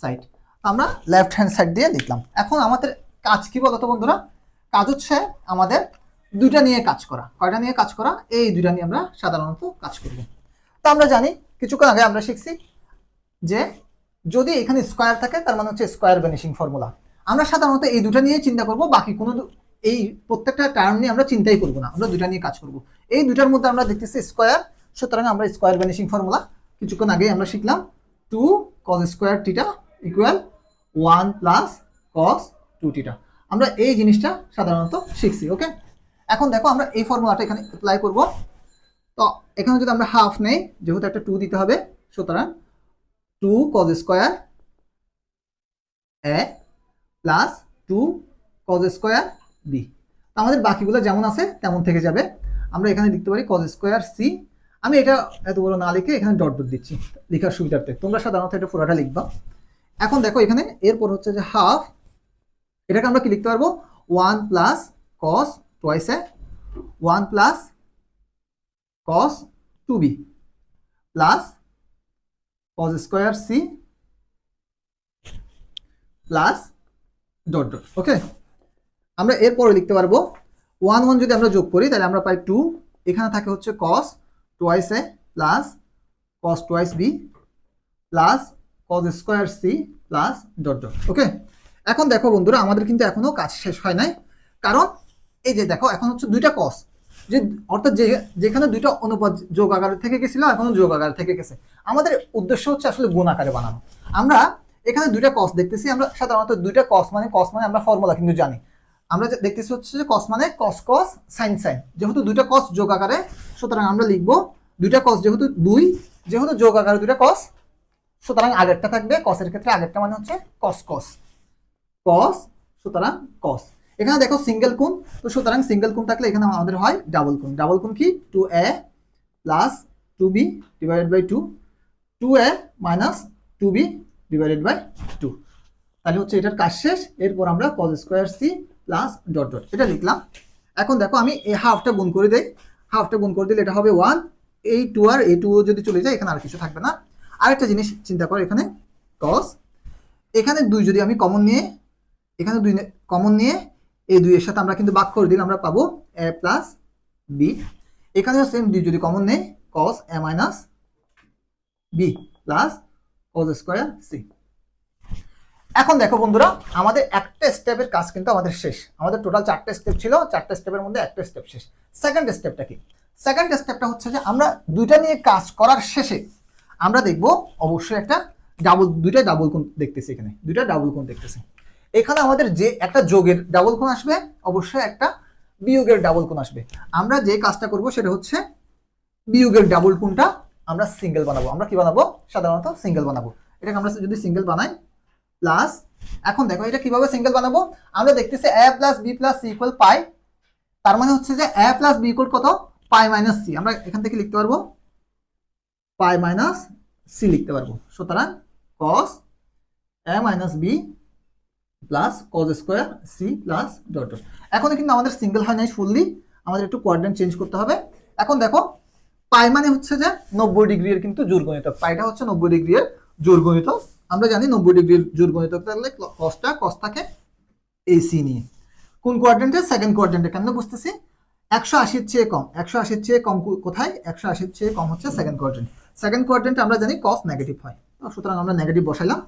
Speaker 1: সাইড আমরা লেফট হ্যান্ড সাইড দিয়ে লিখলাম। এখন আমাদের কাজ কি বলতো বন্ধুরা? কাজ হচ্ছে আমাদের দুইটা নিয়ে কাজ করা। কয়টা নিয়ে কাজ করা? এই দুইটা নিয়ে আমরা সাধারণত কাজ করব। তো আমরা জানি কিছুক্ষণ আগে আমরা শিখছি যে যদি এখানে স্কয়ার থাকে তার মানে হচ্ছে স্কয়ার ভ্যানিশিং ফর্মুলা। আমরা সাধারণত এই দুটো নিয়ে চিন্তা করব, বাকি কোনো এই প্রত্যেকটা টার্ম নিয়ে আমরা চিন্তাই করব না, আমরা দুটা নিয়ে কাজ করব। এই দুটার মধ্যে আমরা দেখতেছি স্কোয়ার, সুতরাং আমরা স্কোয়ার ভ্যানিশিং ফর্মুলা কিছুক্ষণ আগে আমরা শিখলাম, 2 cos square theta equal 1 plus cos 2 theta. আমরা এই জিনিসটা সাধারণত শিখছি। ওকে, এখন দেখো আমরা এই ফর্মুলাটা এখানে অ্যাপ্লাই করব। তো এখানে যদি আমরা হাফ নেই, যেহেতু একটা 2 দিতে হবে, সুতরাং 2 cos স্কোয়ার এ প্লাস 2 cos স্কোয়ার বি। আমাদের বাকিগুলো যেমন আছে তেমন থেকে যাবে। আমরা এখানে লিখতে পারি cos স্কোয়ার সি। আমি এটা এত বড় না লিখে এখানে ডট ডট দিচ্ছি লেখার সুবিধার্থে, তোমরা সাধারণত এটা পুরোটা লিখবা। এখন দেখো এখানে এরপর হচ্ছে যে হাফ, এটাকে আমরা কি লিখতে পারবো, 1 plus cos twice A 1 plus cos 2b plus cos square C plus dot dot. Okay, আমরা এরপরে লিখতে পারবো 1 1 যদি আমরা যোগ করি তাহলে আমরা পাই 2, এখানে থাকে হচ্ছে cos twice A plus cos twice B plus cos square C plus dot dot. Okay, এখন দেখো বন্ধুরা আমাদের কিন্তু এখনো কাজ শেষ হয় নাই, কারণ এই যে দেখো এখন হচ্ছে দুইটা cos, যে অর্থাৎ যেখানে দুইটা অনুপাত যোগ আকারে থেকে গেছিল এখনো যোগ আকারে থেকে গেছে। আমাদের উদ্দেশ্য হচ্ছে আসলে গুণ আকারে বানানো। আমরা এখানে দুইটা cos দেখতেছি, আমরা সাধারণত দুইটা cos মানে আমরা ফর্মুলা কিন্তু জানি। আমরা দেখতেছি হচ্ছে যে cos মানে cos cos sin sin, যেহেতু দুইটা cos যোগ আকারে, সুতরাং আমরা লিখবো দুইটা cos যেহেতু যেহেতু যোগ আকারে দুইটা cos, সুতরাং আগেরটা থাকবে cos এর ক্ষেত্রে, আগেরটা মানে হচ্ছে cos cos cos, সুতরাং cos। এখানে দেখো সিঙ্গেল কোণ, তো সুতরাং সিঙ্গেল কোণ থাকলে এখানে আমাদের হয় ডাবল কোণ। ডাবল কোণ কি, 2a plus 2b divided by 2, 2a minus 2b divided by 2। তাহলে হচ্ছে এটার কাজ শেষ। এরপর আমরা cos square C plus dot dot এটা লিখলাম। এখন দেখো আমি এই হাফটা গুণ করে দেই, হাফটা গুণ করে দিলে এটা হবে 1, এই 2 আর এই 2 যদি চলে যায় এখানে আর কিছু থাকবে না। আরেকটা জিনিস চিন্তা করো, এখানে cos, এখানে 2 যদি আমি কমন নিয়ে, এখানে 2 কমন নিয়ে এই 2 এর সাথে আমরা কিন্তু ভাগ করে দিলে আমরা পাবো a প্লাস b। এখানেও সেম 2 যদি কমন নেই, cos a minus b plus cos square c। এখন দেখো বন্ধুরা আমাদের একটা স্টেপের কাজ কিন্তু আমাদের শেষ। আমাদের টোটাল 4টে স্টেপ ছিল, 4টে স্টেপের মধ্যে একটা স্টেপ শেষ। সেকেন্ড স্টেপটা কি? সেকেন্ড স্টেপটা হচ্ছে যে আমরা দুইটা নিয়ে কাজ করার শেষে আমরা দেখব অবশ্যই একটা দুইটা ডাবল কোণ দেখতেছি, এখানে দুইটা ডাবল কোণ দেখতেছি। এখানে আমাদের যে একটা যোগের ডাবল কোণ আসবে, অবশ্যই একটা বিয়োগের ডাবল কোণ আসবে। আমরা যে কাজটা করব সেটা হচ্ছে বিয়োগের ডাবল কোণটা আমরা সিঙ্গেল বানাবো। আমরা কি বানাবো? সাধারণত সিঙ্গেল বানাবো। এটাকে আমরা যদি সিঙ্গেল বানাই প্লাস, এখন দেখো এটা কিভাবে সিঙ্গেল বানাবো, আমরা দেখতেছি a plus b plus c equal পাই, তার মানে হচ্ছে যে a প্লাস b ইকুয়াল কত, পাই মাইনাস c। আমরা এখান থেকে লিখতে পারবো পাই মাইনাস c লিখতে পারবো। সুতরাং cos a minus b plus cos square c plus dot dot. এখন কিন্তু আমাদের সিঙ্গেল হয় নাই ফুললি, আমাদের একটু কোয়াড্রেন্ট চেঞ্জ করতে হবে। এখন দেখো পাই মানে হচ্ছে যে 90 ডিগ্রির কিন্তু জোড়গণিতক, পাইটা হচ্ছে 90 ডিগ্রির জোড়গণিতক। আমরা জানি 90 ডিগ্রির জোড়গণিতক থাকলে cosটা cos থাকে এই c নিয়ে। কোন কোয়াড্রেন্টে? সেকেন্ড কোয়াড্রেন্টে। কেন বুঝতেছি? 180 এর চেয়ে কম, 180 এর চেয়ে কম কোথায়? 180 এর চেয়ে কম হচ্ছে সেকেন্ড কোয়াড্রেন্ট। সেকেন্ড কোয়াড্রেন্টে আমরা জানি cos নেগেটিভ হয়, সুতরাং আমরা নেগেটিভ বসাইলাম।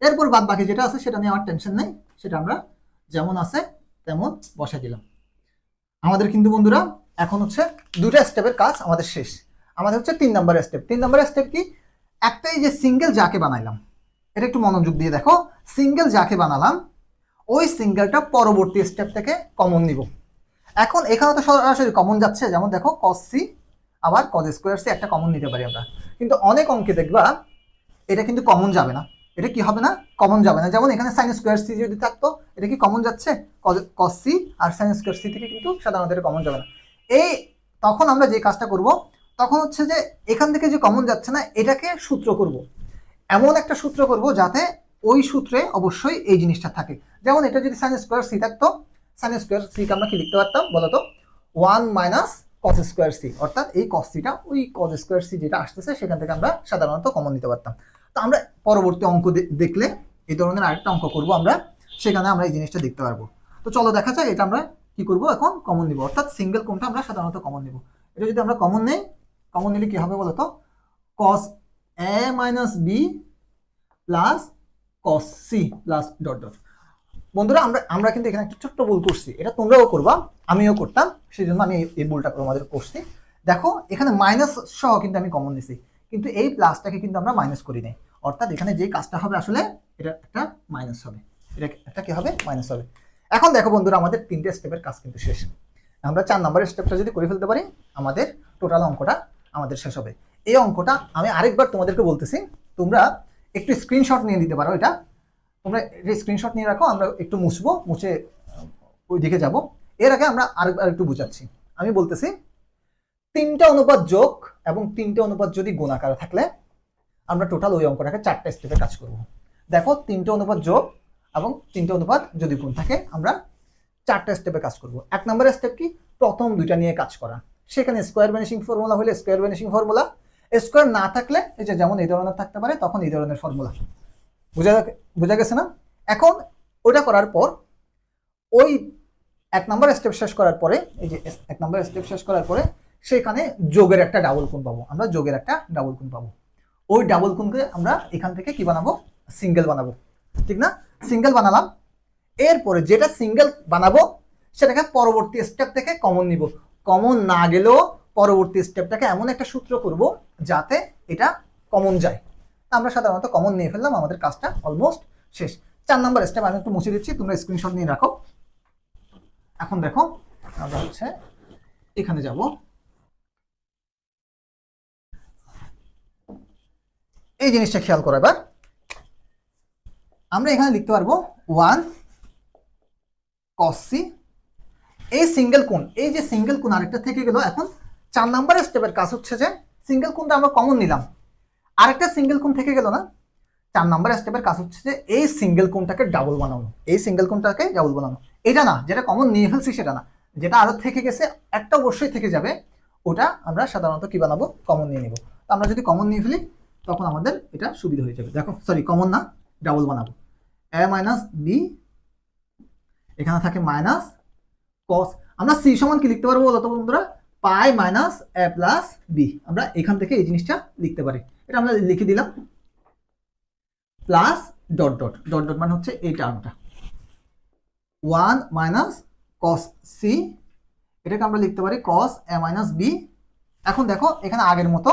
Speaker 1: এরপর বাদ বাকি যেটা আছে সেটা নিয়ে আমার টেনশন নেই, সেটা আমরা যেমন আছে তেমন বসাই দিলাম। আমাদের কিন্তু বন্ধুরা এখন হচ্ছে দুটা স্টেপের কাজ আমাদের শেষ। আমাদের হচ্ছে 3 নম্বরের স্টেপ। 3 নম্বরের স্টেপ কি? একটাই যে সিঙ্গেল যাকে বানাইলাম, এটা একটু মনোযোগ দিয়ে দেখো, সিঙ্গেল যাকে বানালাম ওই সিঙ্গেলটা পরবর্তী স্টেপ থেকে কমন নিব। এখন এখানে তো সরাসরি কমন যাচ্ছে, যেমন দেখো cos c আবার cos স্কোয়ার c একটা কমন নিতে পারি আমরা, কিন্তু অনেক অঙ্কে দেখবা এটা কিন্তু কমন যাবে না। এটা কি হবে না? কমন যাবে না। যেমন এখানে sin স্কোয়ার c যদি থাকতো, এটা কি কমন যাচ্ছে? cos c আর sin স্কোয়ার c থেকে কিন্তু সাধারণত এটা কমন যাবে না। এই তখন আমরা যে কাজটা করব, তখন হচ্ছে যে এখান থেকে যে কমন যাচ্ছে না এটাকে সূত্র করব, এমন একটা সূত্র করব যাতে ওই সূত্রে অবশ্যই এই জিনিসটা থাকে। যেমন এটা যদি sin স্কোয়ার c থাকতো, sin স্কোয়ার c কে আমরা কি লিখতে পারতাম বলতো? 1 মাইনাস cos স্কোয়ার c, অর্থাৎ এই cos c টা ওই cos স্কোয়ার c যেটা আসতেছে সেখান থেকে আমরা সাধারণত কমন নিতে পারতাম। তো আমরা পরবর্তী অঙ্ক দেখলে এই ধরনের আরেকটা অঙ্ক করব আমরা, সেখানে আমরা এই জিনিসটা দেখতে পারবো। তো চলো দেখা যাক এটা আমরা কি করব, এখন কমন নিব, অর্থাৎ সিঙ্গেল কোণটা আমরা সাধারণত কমন নিব। এটা যদি আমরা কমন নেই, কমন নিলে কি হবে বলতো? cos a minus b plus cos c plus dot dot. বন্ধুরা আমরা আমরা কিন্তু এখানে একটা ছোট্ট ভুল করছি, এটা তোমরাও করবা, আমিও করতাম, সেই জন্য আমি এই ভুলটা তোমাদের করছি। দেখো এখানে মাইনাস সহ কিন্তু আমি কমন দিছি, কিন্তু এই প্লাসটাকে কিন্তু আমরা মাইনাস করি নাই, অর্থাৎ এখানে যে কাজটা হবে আসলে এটা একটা মাইনাস হবে, এটা একটা কি হবে, মাইনাস হবে। এখন দেখো বন্ধুরা আমাদের 3টে স্টেপের কাজ কিন্তু শেষ। আমরা 4 নম্বরের স্টেপটা যদি করে ফেলতে পারি আমাদের টোটাল অঙ্কটা আমাদের শেষ হবে। এই অঙ্কটা আমি আরেকবার তোমাদেরকে বলতেছি, তোমরা একটু স্ক্রিনশট নিয়ে দিতে পারো, এটা তোমরা স্ক্রিনশট নিয়ে রাখো, আমরা একটু মুছবো, মুছে ওই দিকে যাব। এর আগে আমরা আরেকবার একটু বুঝাচ্ছি। আমি বলতেছি 3টে অনুপাত যোগ এবং 3টে অনুপাত যদি গুণ আকারে থাকলে আমরা টোটাল ওই অঙ্কটাকে 4টা স্টেপে কাজ করব। দেখো 3টে অনুপাত যোগ এবং 3টে অনুপাত যদি গুণ থাকে আমরা 4টা স্টেপে কাজ করব। 1 নম্বরের স্টেপ কি, প্রথম দুইটা নিয়ে কাজ করা। সেখানে স্কোয়ার ভ্যানিশিং ফর্মুলা হলে স্কোয়ার ভ্যানিশিং ফর্মুলা, স্কোয়ার না থাকলে এই যে যেমন এই ধরনের থাকতে পারে তখন এই ধরনের ফর্মুলা। বোঝা গেছে না? এখন ওটা করার পর ওই 1 নম্বর স্টেপ শেষ করার পরে, এই যে 1 নম্বর স্টেপ শেষ করার পরে সেখানে যোগের একটা ডাবল কোণ পাবো, আমরা যোগের একটা ডাবল কোণ পাবো। ওই ডাবল কোণকে আমরা এখান থেকে কি বানাবো, সিঙ্গেল বানাবো, ঠিক না? সিঙ্গেল বানালাম, এরপরে যেটা সিঙ্গেল বানাবো সেটাকে পরবর্তী স্টেপ থেকে কমন নিব। কমন না গেলেও পরবর্তী স্টেপটাকে এমন একটা সূত্র করব যাতে এটা কমন যায়। আমরা সাধারণত কমন নিয়ে ফেললাম, আমাদের কাজটা অলমোস্ট শেষ। 4 নম্বর স্টেপ আমি একটু মুছে দিচ্ছি, তোমরা স্ক্রিনশট নিয়ে রাখো। এখন দেখো আমরা হচ্ছে এখানে যাব, এই জিনিসটা খেয়াল করো। এবার আমরা এখানে লিখতে পারবো 1 cos c, এই সিঙ্গেল কোণ, এই যে সিঙ্গেল কোণ আরেকটা থেকে গেল। এখন 4 নম্বরের স্টেপের কাজ হচ্ছে যে সিঙ্গেল কোণটা আমরা কমন নিলাম, আরেকটা সিঙ্গেল কোণ থেকে গেল না। 4 নম্বর স্টেপের কাজ হচ্ছে যে এই সিঙ্গেল কোণটাকে ডাবল বানানো, এই সিঙ্গেল কোণটাকে ডাবল বানানো। এটা না যেটা কমন নিয়ে ফেলছি সেটা না, যেটা আরো থেকে গেছে একটা অবশ্যই থেকে যাবে, ওটা আমরা সাধারণত কি বানাবো, কমন নিয়ে নেব। তো আমরা যদি কমন নিয়ে ফেলি তখন আমাদের এটা সুবিধা হয়ে যাবে। দেখো সরি কমন না, ডাবল বানাবো। a মাইনাস বি, এখানে থাকে মাইনাস কস, আমরা সি সমান কি লিখতে পারবো বলতো বন্ধুরা, পাই মাইনাস এ প্লাস বি। আমরা এখান থেকে এই জিনিসটা লিখতে পারি, এটা আমরা লিখে দিলাম, plus dot dot dot dot মানে হচ্ছে এই টার্মটা 1 মাইনাস কস সি, এটাকে আমরা লিখতে পারি কস এ মাইনাস বি। এখন দেখো এখানে আগের মতো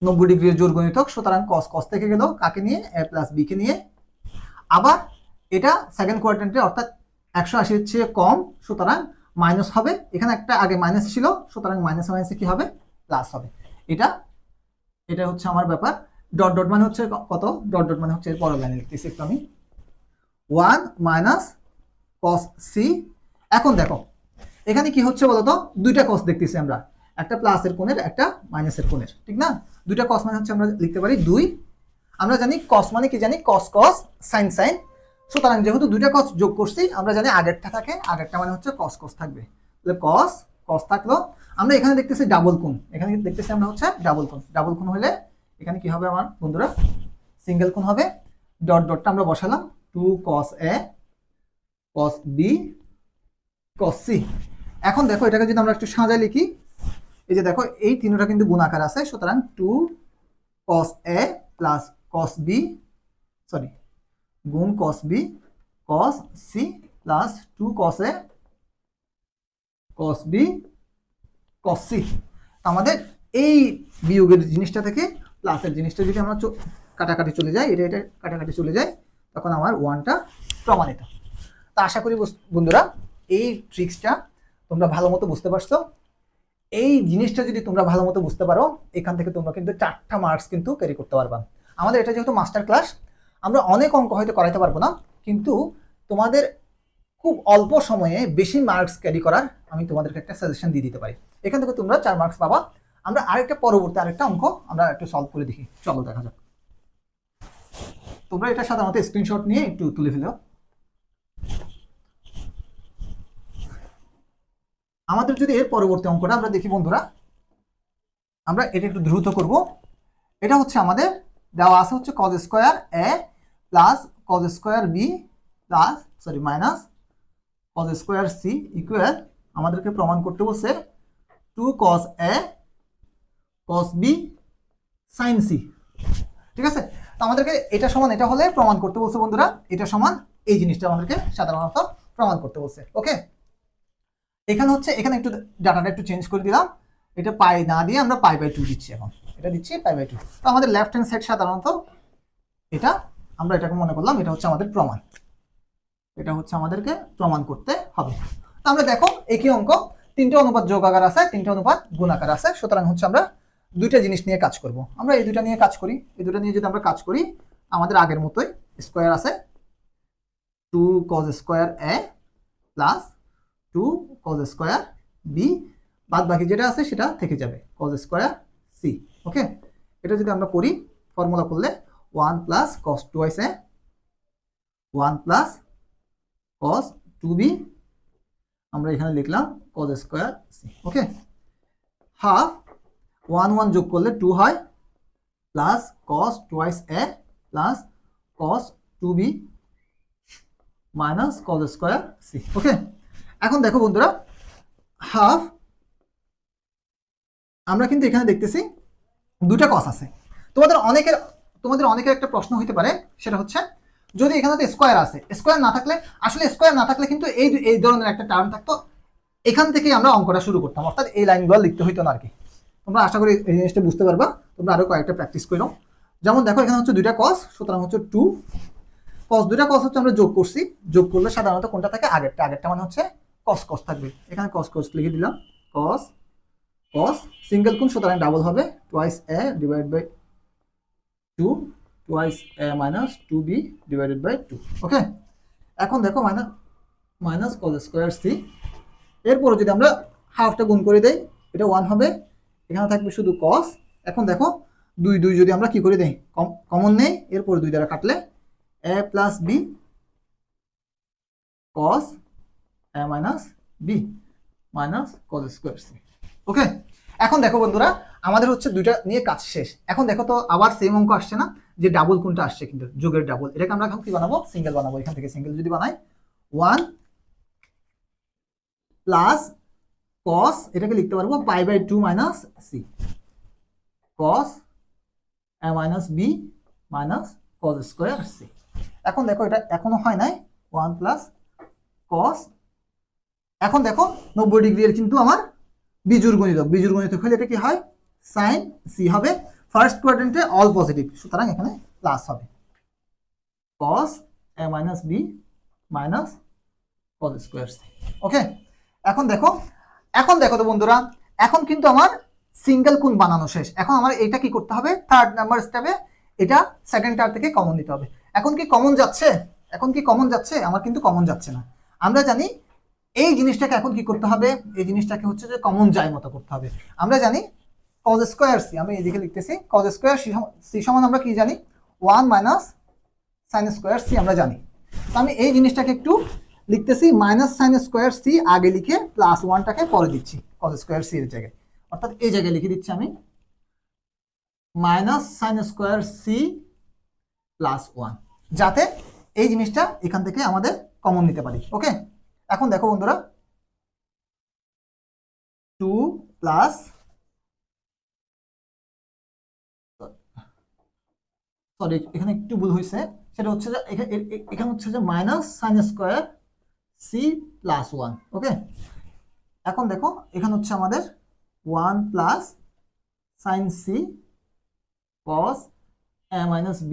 Speaker 1: 90 ডিগ্রির জোড় গণিতক, সুতরাং কস কস থেকে গেল, কাকে নিয়ে, এ প্লাস বি কে নিয়ে। আবার এটা সেকেন্ড কোয়াড্রেন্টে অর্থাৎ 180 এর চেয়ে কম, সুতরাং মাইনাস হবে, এখানে একটা আগে মাইনাস ছিল, সুতরাং মাইনাস মাইনাসে কি হবে, প্লাস হবে। এটা এটা হচ্ছে আমার ব্যাপার। ডট ডট মানে হচ্ছে কত, ডট ডট মানে হচ্ছে পরের লাইনে লিখতেছি একটু আমি, 1 মাইনাস কস সি। এখন দেখো এখানে কি হচ্ছে বলতো, দুইটা কস দেখতেছি আমরা, একটা প্লাসের কোণের একটা মাইনাসের কোণের, ঠিক না? দুইটা কস মানে হচ্ছে আমরা লিখতে পারি 2। আমরা জানি কস মানে কি, জানি কস কস সাইন সাইন, সুতরাং যেহেতু দুইটা কস যোগ করছি আমরা জানি আগেরটা থাকে, আগেরটা মানে হচ্ছে কস কস থাকবে, তাহলে কস কস থাকলো। আমরা এখানে দেখতেছি ডাবল কোণ, এখানে দেখতেছি আমরা হচ্ছে ডাবল কোণ। ডাবল কোণ হলে এখানে কি হবে আমার বন্ধুরা, সিঙ্গেল কোণ হবে। ডট ডটটা আমরা বসালাম, 2 cos a cos b cos c। এখন দেখো এটাকে যদি আমরা একটু সাজায় লিখি, এই যে দেখো এই তিনটা কিন্তু গুণ আকার আছে, সুতরাং 2 cos a plus cos b, sorry গুণ cos b cos c plus 2 cos a cos b cos c। আমাদের এই বিয়োগের জিনিসটা থেকে প্লাসের জিনিসটা যদি আমরা কাটাকাটি চলে যায়, এটা এটা কাটাকাটি চলে যায়, তখন আমার 1টা প্রমাণিত। তা আশা করি বন্ধুরা এই ট্রিক্সটা তোমরা ভালো মতো বুঝতে পারছো। এই জিনিসটা যদি তোমরা ভালো মতো বুঝতে পারো, এখান থেকে তোমরা কিন্তু 4টা মার্কস কিন্তু ক্যারি করতে পারবা। আমাদের এটা যেহেতু মাস্টার ক্লাস, আমরা অনেক অঙ্ক হয়তো করাইতে পারবো না, কিন্তু তোমাদের খুব অল্প সময়ে বেশি মার্কস ক্যারি করার আমি তোমাদেরকে একটা সাজেশন দিয়ে দিতে পারি। এখান থেকে তোমরা 4 মার্কস পাবা। আমরা পরবর্তী আরেকটা অঙ্ক আমরা একটু সলভ করে দেখি, চলো দেখা যাক। তোমরা এটা সাধারণত স্ক্রিনশট নিয়ে একটু তুলে ফেলো। আমাদের যদি এর পরবর্তী অঙ্কটা আমরা দেখি বন্ধুরা, আমরা এটা একটু দ্রুত করব। এটা হচ্ছে আমাদের দেওয়া আছে হচ্ছে cos square a plus cos square b plus sorry minus cos square c equal, আমাদেরকে প্রমাণ করতে বলছে 2 cos a cos b sin c। ঠিক আছে, তো আমাদেরকে এটা সমান এটা হলে প্রমাণ করতে বলছে বন্ধুরা, এটা সমান এই জিনিসটা আমাদেরকে সাধারণত প্রমাণ করতে বলছে। ওকে, এখানে হচ্ছে এখানে একটু ডাটাটা একটু চেঞ্জ করে দিলাম, এটা পাই না দিয়ে আমরা পাই/2 দিচ্ছি, এখন এটা দিচ্ছি পাই/2। তো আমাদের লেফট হ্যান্ড সাইড সাধারণত এটা আমরা এটাকে মনে করলাম এটা হচ্ছে আমাদের প্রমাণ, এটা হচ্ছে আমাদেরকে প্রমাণ করতে হবে। তো আমরা দেখো একই অঙ্ক, তিনটে অনুপাত যোগ আকার আছে, তিনটে অনুপাত গুণ আকার আছে, সুতরাং হচ্ছে আমরা দুইটা জিনিস নিয়ে কাজ করব। আমরা এই দুইটা নিয়ে কাজ করি, এই দুটো নিয়ে যদি আমরা কাজ করি আমাদের আগের মতোই স্কোয়ার আছে 2 cos square a plus 2 cos square b, বাদ বাকি যেটা আছে সেটা থেকে যাবে cos স্কোয়ার c। ওকে, এটা যদি আমরা করি ফর্মুলা করলে 1 plus cos 2a 1 plus cos 2b, আমরা এখানে লিখলাম cos স্কোয়ার c। ওকে, হাফ 1 1 যোগ করলে 2 হয় plus cos twice a plus cos 2b minus cos square c। ওকে, এখন দেখো বন্ধুরা, হাফ আমরা কিন্তু এখানে দেখতেছি দুটা cos আছে। তোমাদের অনেকের একটা প্রশ্ন হইতে পারে, সেটা হচ্ছে যদি এখানে তো স্কোয়ার আছে, স্কোয়ার না থাকলে আসলে স্কোয়ার না থাকলে কিন্তু এই ধরনের একটা টার্ম থাকতো, এখান থেকে আমরা অঙ্কটা শুরু করতাম, অর্থাৎ এই লাইনগুলো লিখতে হইতো না আর কি। তোমরা আশা করি এই জিনিসটা বুঝতে পারবা, তোমরা আরো কয়েকটা প্র্যাকটিস করো। যেমন দেখো এখানে হচ্ছে দুইটা cos, সুতরাং হচ্ছে 2 cos, দুইটা cos হচ্ছে আমরা যোগ করছি, যোগ করলে সাধারণত কোনটা থাকে আগেরটা মানে হচ্ছে cos cos থাকবে, এখানে cos cos লিখে দিলাম, cos cos সিঙ্গেল কোণ সুতরাং ডাবল হবে twice a divide by 2 twice a minus 2b divided by 2। Okay, এখন দেখো মাইনাস cos স্কয়ার c, এরপর যদি আমরা হাফটা গুণ করে দেই এটা 1 হবে, এখানে থাকবে শুধু cos। এখন দেখো 2 2 যদি আমরা কি করে দেই কমন নেই, এরপর 2 দ্বারা কাটলে a plus b cos a minus b minus cos square c। ওকে, এখন দেখো বন্ধুরা আমাদের হচ্ছে দুইটা নিয়ে কাজ শেষ। এখন দেখো তো আবার সেম অঙ্ক আসছে না, যে ডাবল কোনটা আসছে কিন্তু যোগের ডাবল, এটাকে আমরা এখন কি বানাবো, সিঙ্গেল বানাবো। এখান থেকে সিঙ্গেল যদি বানাই 1 প্লাস cos, এটাকে লিখতে পারবো pi minus c cos a minus b minus cos square c। এখন দেখো এটা এখনো হয় নাই, 1 প্লাস cos, এখন দেখো 90 ডিগ্রি এর কিন্তু আমার বিজোড় গণিতক হলে এটা কি হয় sin c হবে, ফার্স্ট কোয়াড্রেন্টে অল পজিটিভ, সুতরাং এখানে প্লাস হবে cos a minus b minus cos square c। ওকে, এখন দেখো তো বন্ধুরা, এখন কিন্তু আমার সিঙ্গেল কোণ বানানো শেষ। এখন আমার এটা কি করতে হবে, থার্ড নাম্বার স্টেপে এটা সেকেন্ড টার থেকে কমন নিতে হবে। এখন কি কমন যাচ্ছে, আমার কিন্তু কমন যাচ্ছে না। আমরা জানি এই জিনিসটাকে এখন কি করতে হবে, এই জিনিসটাকে হচ্ছে যে কমন যায় মতো করতে হবে। আমরা জানি cos স্কয়ার c, আমি এইদিকে লিখতেছি cos স্কয়ার c সমান আমরা কি জানি 1 মাইনাস sin স্কয়ার c আমরা জানি। তো আমি এই জিনিসটাকে একটু লিখতেছি মাইনাস sin স্কয়ার c আগে লিখে প্লাস 1টাকে পরে দিচ্ছি cos স্কয়ার c এর জায়গায়, অর্থাৎ এই জায়গায় লিখে দিচ্ছি আমি minus sin square c plus 1, যাতে এই জিনিসটা এখান থেকে আমাদের কমন নিতে পারি। ওকে, এখন দেখো বন্ধুরা 2 প্লাস সরি এখানে একটু ভুল হয়েছে, সেটা হচ্ছে যে এখানে হচ্ছে যে minus sin square c plus 1। ওকে, এখন দেখো এখানে হচ্ছে আমাদের 1 plus sin c cos a minus b,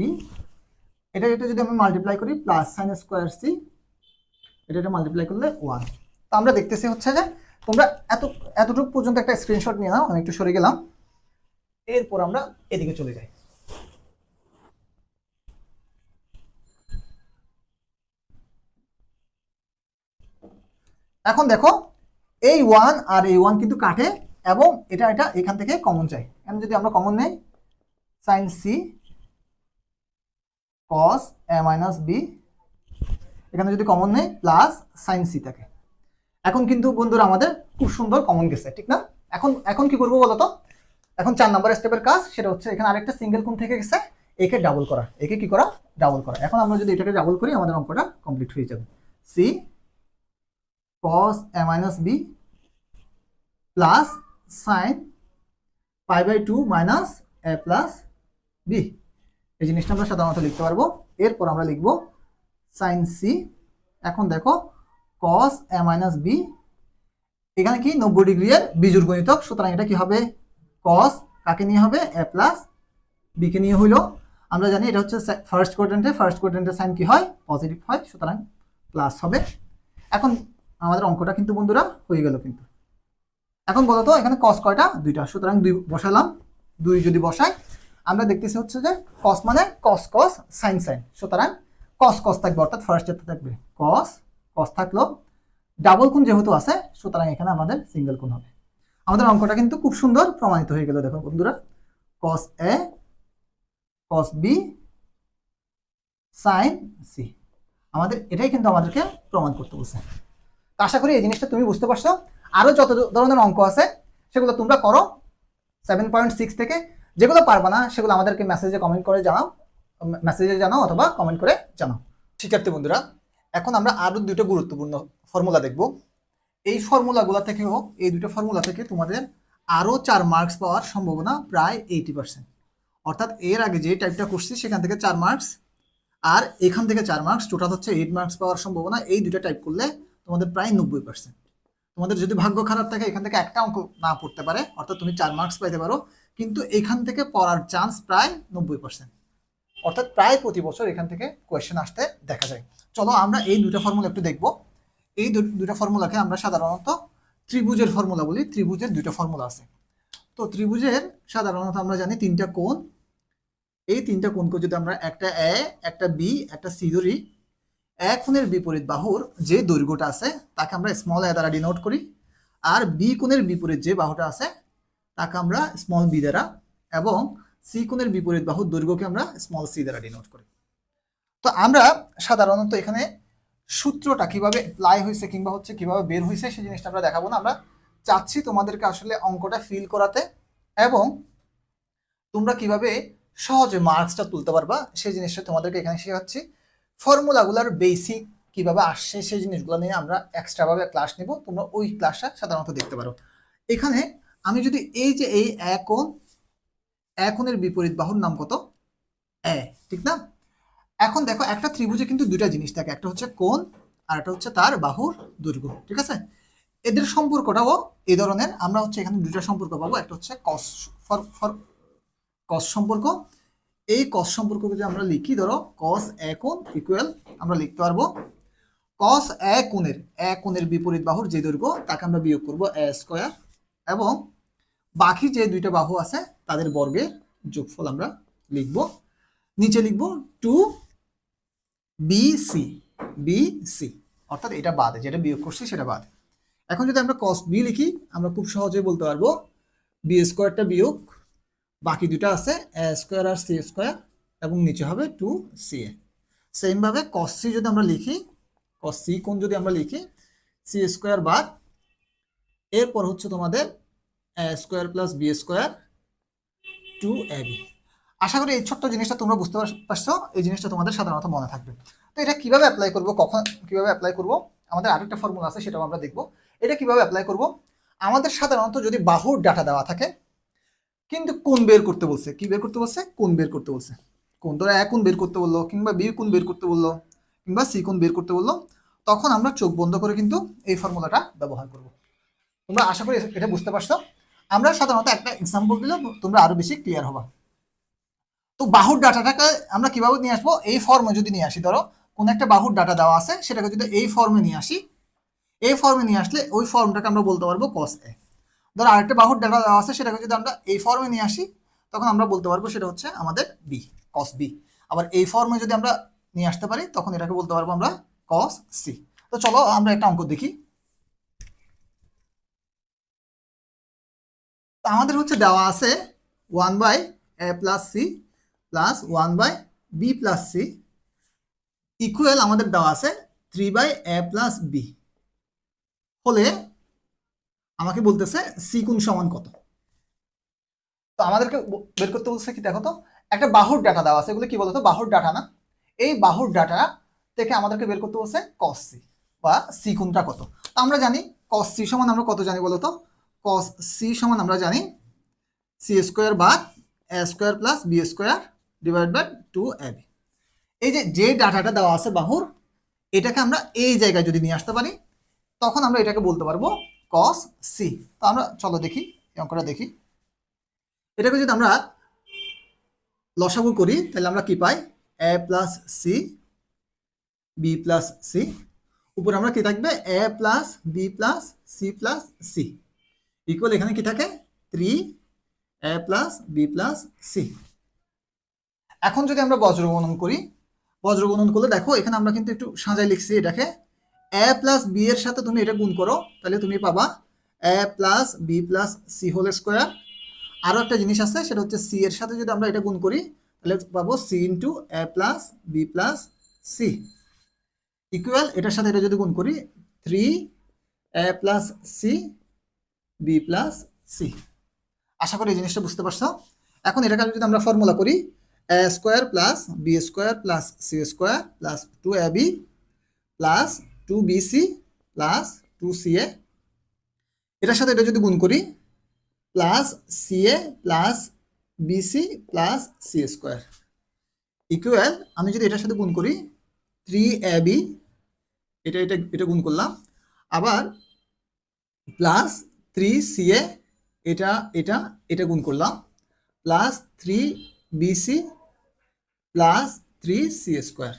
Speaker 1: এটা যদি আমি মাল্টিপ্লাই করি প্লাস sin স্কয়ার c, এটা মাল্টিপ্লাই করলে 1। তো আমরা দেখতেছি হচ্ছে যে তোমরা এতটুকু পর্যন্ত একটা স্ক্রিনশট নিয়ে নাও, আমি একটু সরে গেলাম, এরপর আমরা এদিকে চলে যাই। এখন দেখো এই 1 আর এই 1 কিন্তু কাটে এবং এটা এখান থেকে কমন যায়। এখন যদি আমরা কমন নেই sin c cos a minus b, এখানে যদি কমন নেই প্লাস sin c থাকে, এখন কিন্তু বন্ধুরা আমাদের খুব সুন্দর কমন গেছে, ঠিক না? এখন কি করবো বলতো, এখন 4 নাম্বার স্টেপের কাজ, সেটা হচ্ছে এখানে আরেকটা সিঙ্গেল কোণ থেকে গেছে, একে ডাবল করা, ডাবল করা। এখন আমরা যদি এটাকে ডাবল করি আমাদের অঙ্কটা কমপ্লিট হয়ে যাবে। c cos a minus b plus sin π/2 minus a plus b এই জিনিসটা আমরা সাধারণত লিখতে পারবো। এরপর আমরা লিখবো সাইন সি। এখন দেখো কস এ মাইনাস বি, এখানে কি 90 ডিগ্রি এর বিজোড় গণিতক, সুতরাং এটা কি হবে কস কাকে নিয়ে হবে এ প্লাস বি কে নিয়ে হইলো। আমরা জানি এটা হচ্ছে ফার্স্ট কোয়াড্রেন্টের সাইন কি হয় পজিটিভ হয়, সুতরাং প্লাস হবে। এখন আমাদের অঙ্কটা কিন্তু বন্ধুরা হয়ে গেল। কিন্তু এখন বলো তো এখানে কস কয়টা দুইটা, সুতরাং 2 বসালাম। 2 যদি বসাই আমরা দেখতেছি হচ্ছে যে কস মানে কস কস সাইন সাইন, সুতরাং কস কস থাকবে, অর্থাৎ ফার্স্ট এর থাকবে কস, কস থাকলো, ডাবল কোণ যেহেতু আছে সুতরাং এখানে আমাদের সিঙ্গেল কোণ হবে। আমাদের অঙ্কটা কিন্তু খুব সুন্দর প্রমাণিত হয়ে গেল। দেখো বন্ধুরা কস এ কস বি সাইন সি, আমাদের এটাই কিন্তু আমাদেরকে প্রমাণ করতে বলছে। তো আশা করি এই জিনিসটা তুমি বুঝতে পারছো। আরো যত ধরনের অঙ্ক আছে সেগুলো তোমরা করো 7.6 থেকে। যেগুলো পারবা না সেগুলো আমাদেরকে মেসেজে কমেন্ট করে জানাও, মেসেজে জানাও অথবা কমেন্ট করে জানাও। শিক্ষার্থী বন্ধুরা, এখন আমরা আরো দুটো গুরুত্বপূর্ণ ফর্মুলা দেখব। এই ফর্মুলাগুলো থেকেও, এই দুটো ফর্মুলা থেকে তোমাদের আরো 4 মার্কস পাওয়ার সম্ভাবনা প্রায় 80%। অর্থাৎ এর আগে যে টাইপটা করছি সেখান থেকে 4 মার্কস আর এখান থেকে 4 মার্কস, টোটাল হচ্ছে 8 মার্কস পাওয়ার সম্ভাবনা এই দুটো টাইপ করলে তোমাদের প্রায় 90%। তোমাদের যদি ভাগ্য খারাপ থাকে এখান থেকে একটা অঙ্ক না পড়তে পারে, অর্থাৎ তুমি 4 মার্কস পাইতে পারো, কিন্তু এখান থেকে পড়ার চান্স প্রায় 90%। অর্থাৎ প্রায় প্রতি বছর এখান থেকে কোয়েশ্চেন আসতে দেখা যায়। চলো আমরা এই দুটো ফর্মুলা একটু দেখবো। এই দুটো ফর্মুলাকে আমরা সাধারণত ত্রিভুজের ফর্মুলা বলি। ত্রিভুজের দুটো ফর্মুলা আছে। তো ত্রিভুজের সাধারণত আমরা জানি 3টা কোণ। এই 3টা কোণকে যদি আমরা একটা এ, একটা বি, একটা সি ধরি, এ কোণের বিপরীত বাহুর যে দৈর্ঘ্যটা আছে তাকে আমরা স্মল এ দ্বারা ডিনোট করি, আর বি কোণের বিপরীত যে বাহুটা আছে তাকে আমরা স্মল বি দ্বারা, এবং সি কোণের বিপরীত বাহুর দৈর্ঘ্যকে আমরা স্মল সি দ্বারা ডিনোট করি। তো আমরা সাধারণত এখানে সূত্রটা কিভাবে অ্যাপ্লাই হয়েছে কিংবা হচ্ছে কিভাবে বের হয়েছে সেই জিনিসটা আমরা দেখাবো না। আমরা চাচ্ছি তোমাদেরকে আসলে অঙ্কটা ফিল করাতে এবং তোমরা কিভাবে সহজে মার্কসটা তুলতে পারবা সেই জিনিসটা তোমাদেরকে এখানে শেখাচ্ছি। ফর্মুলাগুলার বেসিক কিভাবে আসছে সেই জিনিসগুলো নিয়ে আমরা এক্সট্রাভাবে ক্লাস নিব, তোমরা ওই ক্লাসটা সাধারণত দেখতে পারো। এখানে আমি যদি এই যে এই এক কোণের বিপরীত বাহুর নাম কত এ, ঠিক না? এখন দেখো একটা ত্রিভুজে কিন্তু দুইটা জিনিস থাকে, একটা হচ্ছে কোণ আর একটা হচ্ছে তার বাহুর দৈর্ঘ্য, ঠিক আছে? এদের সম্পর্কটাও এই ধরনের। আমরা হচ্ছে এখানে দুইটা সম্পর্ক পাবো, একটা হচ্ছে কস সম্পর্ক। এই কস সম্পর্ক যদি আমরা লিখি, ধরো কস এ কোণ ইকুয়াল আমরা লিখতে পারবো কস এ কোণের বিপরীত বাহুর যে দৈর্ঘ্য তাকে আমরা বিয়োগ করব এ স্কয়ার, এবং বাকি যে দুইটা বাহু আছে তাদের বর্গের যোগফল আমরা লিখব। নিচে লিখব 2BC, অর্থাৎ এটা বাদে, যেটা বিয়োগ করছি সেটা বাদে। এখন যদি আমরা cos b লিখি আমরা খুব সহজেই বলতে পারবো বি স্কোয়ারটা বিয়োগ বাকি দুটো আছে এ স্কোয়ার আর সি স্কোয়ার, এবং নিচে হবে 2CA। সেম ভাবে cos c যদি আমরা লিখি, cos c কোণ যদি আমরা লিখি সি স্কোয়ার বাদ, এরপর হচ্ছে তোমাদের A square plus B square 2AB। আশা করি এই ছোট্ট জিনিসটা তোমরা বুঝতে পারছো, এই জিনিসটা তোমাদের সাধারণত মনে থাকবে। তো এটা কিভাবে অ্যাপ্লাই করব, কখন কিভাবে অ্যাপ্লাই করব, আমাদের আরেকটা ফর্মুলা আছে সেটাও আমরা দেখব। এটা কিভাবে অ্যাপ্লাই করব, আমাদের সাধারণত যদি বাহুর ডাটা দেওয়া থাকে কিন্তু কোণ বের করতে বলছে, কি বের করতে বলছে, কোণ বের করতে বলছে, কোণ ধরো এ কোণ বের করতে বললো, কিংবা বি কোণ বের করতে বললো, কিংবা সি কোণ বের করতে বললো, তখন আমরা চোখ বন্ধ করে কিন্তু এই ফর্মুলাটা ব্যবহার করব। তোমরা আশা করি এটা বুঝতে পারছো। আমরা সাধারণত একটা এক্সাম্পল দিলে তোমরা আরো বেশি ক্লিয়ার হবা। তো বাহুর ডাটাটাকে আমরা কিভাবে নিয়ে আসবো, এই ফর্মে যদি নিয়ে আসি, ধরো কোন একটা বাহুর ডাটা দেওয়া আছে সেটাকে যদি এই ফর্মে নিয়ে আসি, এই ফর্মে নিয়ে আসলে ওই ফর্মটাকে আমরা বলতে পারবো cos a। ধরো আরেকটা বাহুর ডাটা দেওয়া আছে সেটাকে যদি আমরা এই ফর্মে নিয়ে আসি তখন আমরা বলতে পারবো সেটা হচ্ছে আমাদের b, cos b। আবার এই ফর্মে যদি আমরা নিয়ে আসতে পারি তখন এটাকে বলতে পারবো আমরা cos c। তো চলো আমরা একটা অঙ্ক দেখি। তো আমাদের হচ্ছে দেওয়া আছে 1/a + c plus 1/b + c equal আমাদের দেওয়া আছে 3/a + b হলে আমাকে বলতেছে সি কোণ সমান কত। তো আমাদেরকে বের করতে বলছে কি, দেখো তো একটা বাহুর ডাটা দেওয়া আছে, এগুলো কি বলতো বাহুর ডাটা না, এই বাহুর ডাটা থেকে আমাদেরকে বের করতে বলছে cos c বা সি কোণটা কত। তো আমরা জানি cos c সমান আমরা কত জানি বলতো, cos c সমান আমরা জানি c স্কয়ার বা a square plus b square divide by 2ab। এই যে ডাটাটা দেওয়া আছে বাহুর, এটাকে আমরা এই জায়গায় যদি নিয়ে আসতে পারি তখন আমরা এটাকে বলতে পারবো cos c। তো আমরা চলো দেখি এই অঙ্কটা দেখি। এটাকে যদি আমরা লসাগু করি তাহলে আমরা কি পাই, a plus C B plus C, উপরে আমরা কি থাকবে a plus B plus C plus C equal এখানে কি থাকে 3a plus B plus C. এখন যদি আমরা বজ্রগণন করি, বজ্রগণন করলে দেখো এখানে আমরা কিন্তু একটু সাজায় লিখছি এটাকে, a প্লাস বি এর সাথে তুমি এটা গুণ করো তাহলে তুমি পাবা a plus B plus C whole square. আরও একটা জিনিস আছে সেটা হচ্ছে সি এর সাথে যদি আমরা এটা গুণ করি তাহলে পাবো C into a plus B plus C equal এটার সাথে এটা যদি গুণ করি 3a plus C B plus C. আশা করি এই জিনিসটা বুঝতে পারছো। এখন এটাকে যদি আমরা ফর্মুলা করি a square plus B square plus C square plus 2ab plus 2bc plus 2ca, এটার সাথে এটা যদি গুণ করি plus ca plus bc plus C square equal আমি যদি এটার সাথে গুণ করি 3ab, এটা এটা এটা গুণ করলাম, আবার প্লাস 3ca, এটা এটা এটা গুণ করলাম, plus 3bc plus 3c square.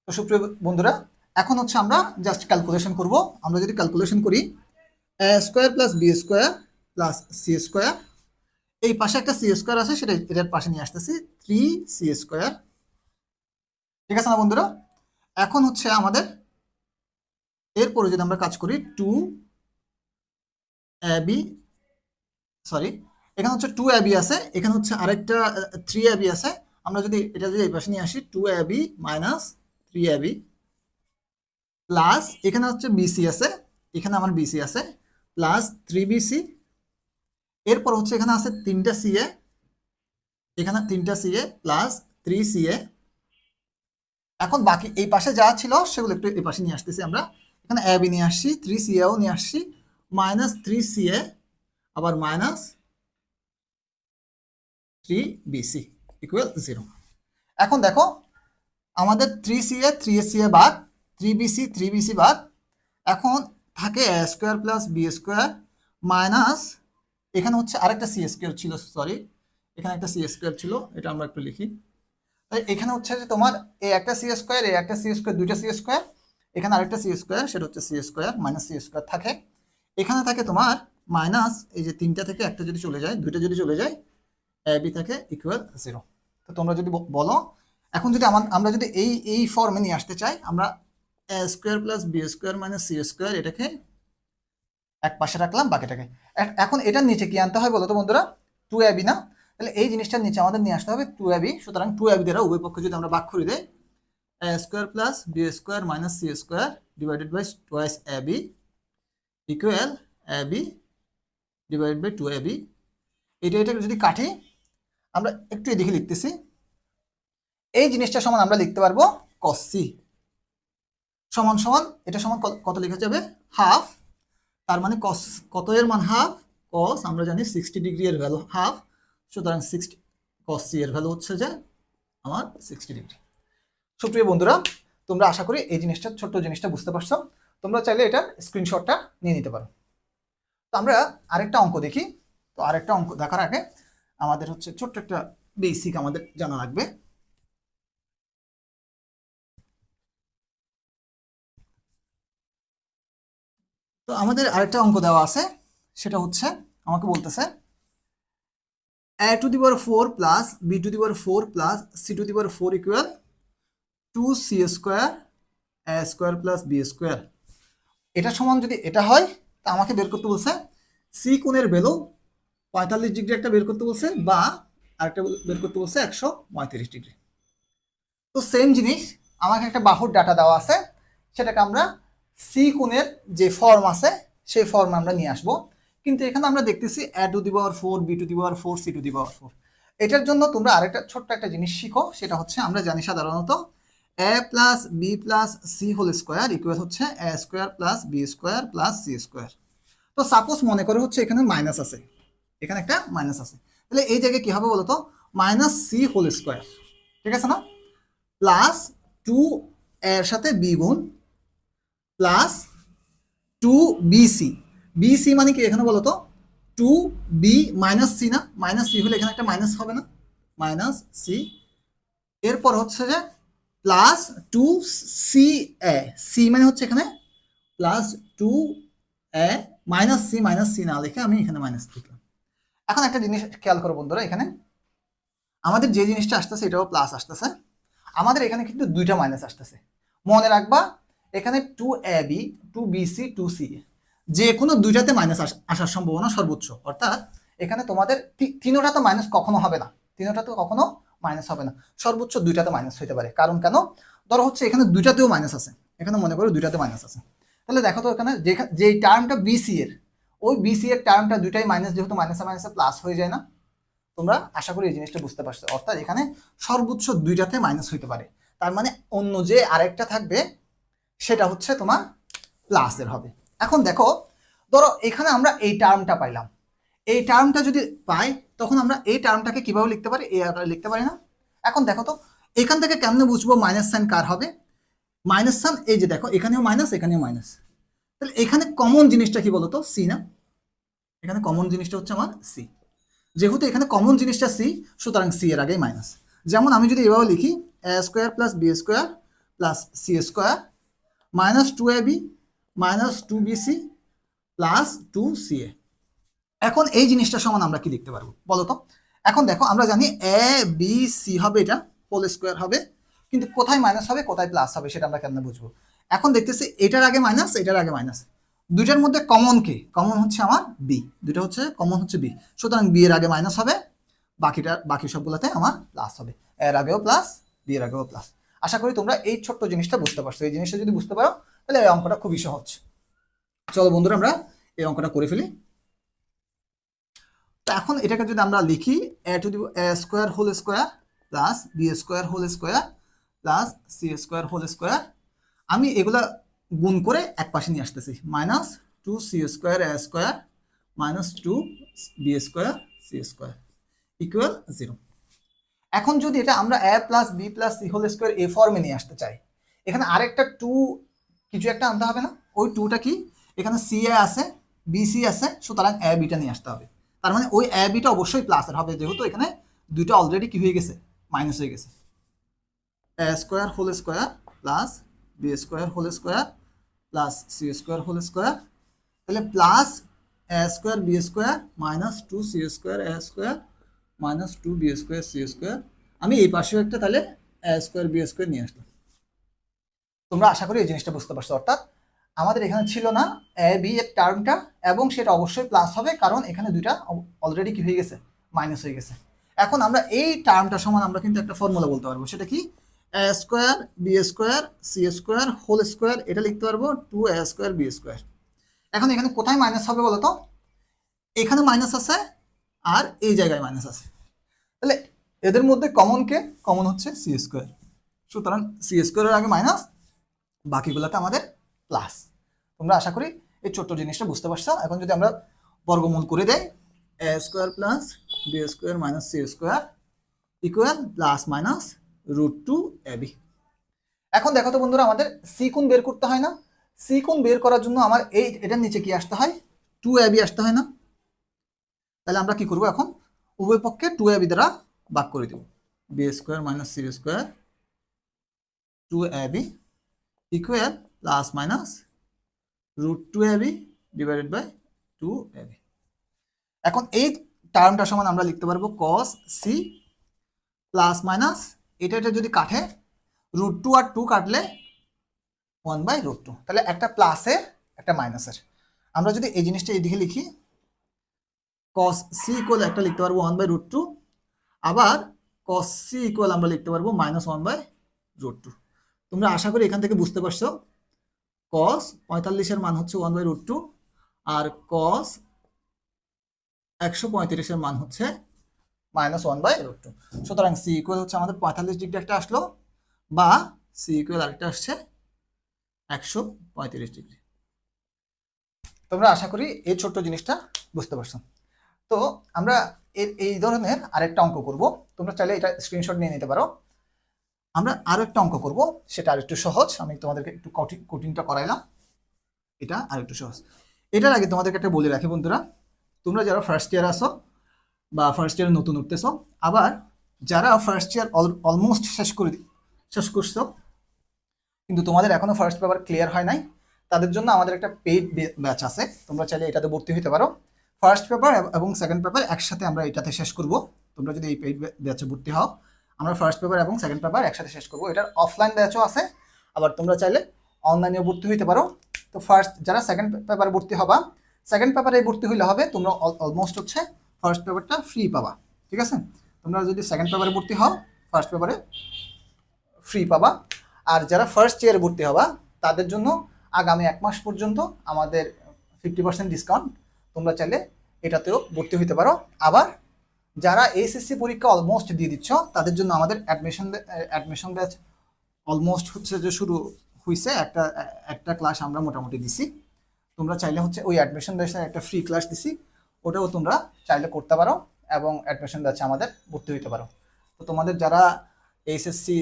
Speaker 1: তো সুপ্রিয় বন্ধুরা এখন হচ্ছে আমরা জাস্ট ক্যালকুলেশন করব। আমরা যদি ক্যালকুলেশন করি a square plus B square plus C square, এই পাশে একটা সি স্কোয়ার আছে সেটা এটার পাশে নিয়ে আসতেছি 3c স্কোয়ার, ঠিক আছে না বন্ধুরা? এখন হচ্ছে আমাদের এরপরে যদি আমরা কাজ করি 2ab, সরি এখানে হচ্ছে 2ab আছে, এখানে হচ্ছে আরেকটা 3ab আছে, আমরা যদি এটা যদি এই পাশে নিয়ে আসি 2ab মাইনাস 3ab প্লাস এখানে হচ্ছে বিসি আছে, এখানে আমার বিসি আছে প্লাস 3bc, এরপর হচ্ছে এখানে আছে 3টা ca, এখানে 3টা ca প্লাস 3ca। এখন বাকি এই পাশে যা ছিল সেগুলো একটু এই পাশে নিয়ে আসতেছি আমরা, এখানে ab নিয়ে আসছি, 3caও নিয়ে আসছি, মাইনাস 3ca আবার মাইনাস 3bc ইকুয়াল 0। এখন দেখো আমাদের 3ca 3ca বাদ, 3bc বাদ, এখন থাকে a square plus B square minus এখানে হচ্ছে আরেকটা সি স্কোয়ার ছিল, সরি এখানে একটা সি স্কোয়ার ছিল, এটা আমরা একটু লিখি। তাই এখানে হচ্ছে যে তোমার এই একটা সি স্কোয়ার, এই একটা সি স্কোয়ার, দুইটা সি স্কোয়ার, এখানে আরেকটা সি স্কোয়ার, সেটা হচ্ছে C square minus C square থাকে, এখানে থাকে তোমার মাইনাস এই যে 3টা থেকে একটা যদি চলে যায়, দুইটা যদি চলে যায়, বি থাকে ইকুয়াল 0। তো তোমরা যদি বলো এখন যদি আমরা যদি এই ফর্মে নিয়ে আসতে চাই, আমরা a square plus B square minus C square এটাকে এক পাশে রাখলাম, বাকিটাকে এখন এটার নিচে কি আনতে হয় বলো তো বন্ধুরা, 2ab না? তাহলে এই জিনিসটার নিচে আমাদের নিয়ে আসতে হবে 2ab। সুতরাং 2ab দ্বারা উভয় পক্ষে যদি আমরা ভাগ করে দেই a square plus B square minus C square divided by twice ab equal ab divided by 2ab। এটা যদি কাটি আমরা একটু এদিকে লিখতেছি, এই জিনিসটা সমান আমরা লিখতে পারবো cos c সমান সমান এটা সমান কত লেখা যাবে হাফ, তার মানে cos কত এর মান হাফ, cos আমরা জানি 60 ডিগ্রি এর ভ্যালু হাফ, সুতরাং 60 cos c এর ভ্যালু হচ্ছে যে আমার 60 ডিগ্রি। সুপ্রিয় বন্ধুরা তোমরা আশা করি এই জিনিসটা ছোট্ট জিনিসটা বুঝতে পারছো, তোমরা চাইলে এটা স্ক্রিনশটটা নিয়ে নিতে পারো। তো আমরা আরেকটা অঙ্ক দেখি। তো আরেকটা অঙ্ক দেখার আগে আমাদের হচ্ছে ছোট্ট একটা বেসিক আমাদের জানা লাগবে। তো আমাদের আরেকটা অঙ্ক দেওয়া আছে, সেটা হচ্ছে আমাকে বলতেছে a to the power 4 plus b to the power 4 plus c to the power 4 equal 2c square a square plus b square. এটা সমান যদি এটা হয় তা আমাকে বের করতে বলছে c কোণের ভ্যালু 45 ডিগ্রি একটা বের করতে বলছে, বা আরেকটা বের করতে বলছে 135 ডিগ্রি। তো সেম জিনিস আমাকে একটা বাহুর ডাটা দেওয়া আছে, সেটাকে আমরা সি কোণের যে ফর্ম আছে সেই ফর্ম আমরা নিয়ে আসবো, কিন্তু এখানে আমরা দেখতেছি a to the power 4 b to the power 4 c to the power 4। এটার জন্য তোমরা আরেকটা ছোট্ট একটা জিনিস শিখো, সেটা হচ্ছে আমরা জানি সাধারণত a plus B plus C whole square equal হচ্ছে a square plus B square plus C square. তো সাপোজ মনে করে হচ্ছে এখানে মাইনাস আছে, এখানে একটা মাইনাস আছে, তাহলে এই জায়গায় কি হবে বলতো, মাইনাস সি হোল স্কোয়ার, ঠিক আছে না, প্লাস 2 এর সাথে বি গুণ প্লাস 2bc। বিসি মানে কি এখানে বলো তো, 2b মাইনাস সি না, মাইনাস সি হলে এখানে একটা মাইনাস হবে না, মাইনাস সি, এরপর হচ্ছে যে প্লাস 2ca, সি মানে হচ্ছে এখানে প্লাস 2a, মাইনাস সি না লিখে আমি এখানে মাইনাস লিখলাম। এখন একটা জিনিস খেয়াল করো বন্ধুরা, এখানে আমাদের যে জিনিসটা আসতেছে এটাও প্লাস আসতেছে, আমাদের এখানে কিন্তু দুইটা মাইনাস আসতেছে। মনে রাখবা এখানে 2ab 2bc 2ca যে কোনো দুইটাতে মাইনাস আসার সম্ভাবনা সর্বোচ্চ, অর্থাৎ এখানে তোমাদের তিনোটাতে মাইনাস কখনো হবে না, তিনোটাতে কখনো মাইনাস হবে না, সর্বোচ্চ দুইটাতে মাইনাস হইতে পারে। কারণ কেন, ধরো হচ্ছে এখানে দুইটাতেও মাইনাস আছে, এখানে মনে করো দুইটাতে মাইনাস আছে, তাহলে দেখো তো এখানে যে টার্মটা বিসি এর, ওই বিসি এর টার্মটা দুইটাই মাইনাস, যেহেতু মাইনাসে মাইনাসে প্লাস হয়ে যায় না, তোমরা আশা করি এই জিনিসটা বুঝতে পারছো। অর্থাৎ এখানে সর্বোচ্চ দুইটাতে মাইনাস হইতে পারে, তার মানে অন্য যে আরেকটা থাকবে সেটা হচ্ছে তোমার প্লাসের হবে। এখন দেখো, ধরো এখানে আমরা এই টার্মটা পাইলাম, এই টার্মটা যদি পাই তখন আমরা এই টার্মটাকে কিভাবে লিখতে পারি, এই আকারে লিখতে পারি না। এখন দেখো তো এখান থেকে কেমনে বুঝবো মাইনাস সাইন কার হবে, মাইনাস সাইন এই যে দেখো এখানেও মাইনাস এখানেও মাইনাস, তাহলে এখানে কমন জিনিসটা কি বলতো, সি না, এখানে কমন জিনিসটা হচ্ছে আমার সি, যেহেতু এখানে কমন জিনিসটা সি সুতরাং সি এর আগেই মাইনাস। যেমন আমি যদি এভাবে লিখি A square plus B square plus C square minus 2ab minus 2bc plus 2ca। এখন এই জিনিসটা সমান আমরা কি লিখতে পারবো বলো তো। এখন দেখো আমরা জানি এ বি সি হবে, এটা হোল স্কোয়ার হবে, কিন্তু কোথায় মাইনাস হবে কোথায় প্লাস হবে সেটা আমরা কেমনে বুঝবো। এখন দেখতেছি এটার আগে মাইনাস এটার আগে মাইনাস, দুইটার মধ্যে কমন কে, কমন হচ্ছে আমার বি, দুটো হচ্ছে কমন হচ্ছে বি, সুতরাং বি এর আগে মাইনাস হবে, বাকি সবগুলোতে আমার প্লাস হবে, এর আগেও প্লাস বি এর আগেও প্লাস। আশা করি তোমরা এই ছোট্ট জিনিসটা বুঝতে পারছো, এই জিনিসটা যদি বুঝতে পারো তাহলে এই অঙ্কটা খুবই সহজ। চলো বন্ধুরা আমরা এই অঙ্কটা করে ফেলি। তো এখন এটাকে যদি আমরা লিখি A to the A square whole square plus B square whole square plus C square whole square, আমি এগুলা গুণ করে এক পাশে নিয়ে আসতেছি, minus 2c square A square minus 2b square C square equal 0। এখন যদি এটা আমরা A plus B plus C whole square এই ফর্মে নিয়ে আসতে চাই, এখানে আরেকটা 2 কিছু একটা আনতে হবে না, ওই 2টা কি, এখানে সি এ আছে বি সি আছে, সুতরাং এ বিটা নিয়ে আসতে হবে, তার মানে ওই এ বিটা অবশ্যই প্লাসের হবে, যেহেতু এখানে দুইটা অলরেডি কি হয়ে গেছে, মাইনাস হয়ে গেছে। A square whole square plus B square whole square plus C square whole square, তাহলে plus A square B square minus 2c square A square minus 2b square C square, আমি এই পাশেও একটা তাহলে এ স্কোয়ার বি স্কোয়ার নিয়ে আসলাম। তোমরা আশা করি এই জিনিসটা বুঝতে পারছো, অর্থাৎ আমাদের এখানে ছিল না এ বি এর টার্মটা, এবং সেটা অবশ্যই প্লাস হবে কারণ এখানে দুইটা অলরেডি কি হয়ে গেছে, মাইনাস হয়ে গেছে। এখন আমরা এই টার্মটা সমান আমরা কিন্তু একটা ফর্মুলা বলতে পারবো, সেটা কি, A square B square C square whole square, এটা লিখতে পারবো 2a স্কোয়ার বি স্কোয়ার। এখন এখানে কোথায় মাইনাস হবে বলো তো, এখানে মাইনাস আছে আর এই জায়গায় মাইনাস আছে, তাহলে এদের মধ্যে কমন কে, কমন হচ্ছে সি স্কোয়ার, সুতরাং সি স্কোয়ারের আগে মাইনাস, বাকিগুলোতে আমাদের প্লাস। তোমরা আশা করি এই ছোট্ট জিনিসটা বুঝতে পারছো। এখন যদি আমরা বর্গমূল করে দেই, A square plus B square minus C square equal plus minus √2ab। এখন দেখো তো বন্ধুরা, আমাদের সি কোণ বের করতে হয় না, সি কোণ বের করার জন্য আমার এই এটার নিচে কি আসতে হয়, 2ab আসতে হয় না, তাহলে আমরা কি করব, এখন উভয় পক্ষে 2ab দ্বারা ভাগ করে দেব, B square minus C square 2ab equal plus minus √2ab divided by 2ab। এখন এই টার্মটা সমান আমরা লিখতে পারবো cos c প্লাস মাইনাস এটা যদি কাটে √2 আর 2 কাটলে 1/√2, তাহলে একটা প্লাসের একটা মাইনাসের। আমরা যদি এই জিনিসটা এইদিকে লিখি cos c ইকুয়াল একটা লিখতে পারবো 1/√2, আবার cos c ইকুয়াল আমরা লিখতে পারবো -1/√2। তোমরা আশা করি এখান থেকে বুঝতে পারছো cos 45 এর মান হচ্ছে 1/√2 আর cos 135 এর মান হচ্ছে -1/√2, সুতরাং c ইকুয়াল হচ্ছে আমাদের 45 ডিগ্রি একটা আসলো, বা c ইকুয়াল আরেকটা আসছে 135 ডিগ্রি। তোমরা আশা করি এই ছোট্ট জিনিসটা বুঝতে পারছো। তো আমরা এই ধরনের আরেকটা অঙ্ক করব, তোমরা চাইলে এটা স্ক্রিনশট নিয়ে নিতে পারো। আমরা আরো একটা অঙ্ক করব, সেটা আরেকটু সহজ। আমি তোমাদেরকে একটু কঠিনটা করাইলাম, এটা আরেকটু সহজ। এটার আগে তোমাদেরকে একটা বলে রাখি বন্ধুরা, তোমরা যারা ফার্স্ট ইয়ার আসো বা ফার্স্ট ইয়ারে নতুন উঠতেছো, আবার যারা ফার্স্ট ইয়ার অলমোস্ট শেষ করছো কিন্তু তোমাদের এখনো ফার্স্ট পেপার ক্লিয়ার হয় নাই, তাদের জন্য আমাদের একটা পেইড ব্যাচ আছে, তোমরা চাইলে এটাতে ভর্তি হতে পারো। ফার্স্ট পেপার এবং সেকেন্ড পেপার একসাথে আমরা এটাতে শেষ করব। তোমরা যদি এই পেইড ব্যাচে ভর্তি হও, আমরা ফার্স্ট পেপার এবং সেকেন্ড পেপার একসাথে শেষ করব। এটার অফলাইন ব্যাচও আছে, আবার তোমরা চাইলে অনলাইনেও ভর্তি হতে পারো। তো ফার্স্ট যারা সেকেন্ড পেপারে ভর্তি হবা, সেকেন্ড পেপারে ভর্তি হইলে হবে তোমরা অলমোস্ট হচ্ছে ফার্স্ট পেপারটা ফ্রি পাবা, ঠিক আছে? তোমরা যদি সেকেন্ড পেপারে ভর্তি হও, ফার্স্ট পেপারে ফ্রি পাবা। আর যারা ফার্স্ট ইয়ারে ভর্তি হবা, তাদের জন্য আগামী 1 মাস পর্যন্ত আমাদের 50% ডিসকাউন্ট, তোমরা চাইলে এটাতেও ভর্তি হতে পারো। আবার যারা এইচএসসি পরীক্ষা অলমোস্ট দিয়ে দিচ্ছ, তাদের জন্য আমাদের অ্যাডমিশন ব্যাচ অলমোস্ট হচ্ছে যে শুরু হয়েছে। একটা ক্লাস আমরা মোটামুটি দিছি, তোমরা চাইলে হচ্ছে ওই অ্যাডমিশন ব্যাচের একটা ফ্রি ক্লাস দিছি, ওটাও তোমরা চাইলে করতে পারো এবং অ্যাডমিশন ব্যাচে আমাদের ভর্তি হতে পারো। তো তোমাদের যারা এইচএসসি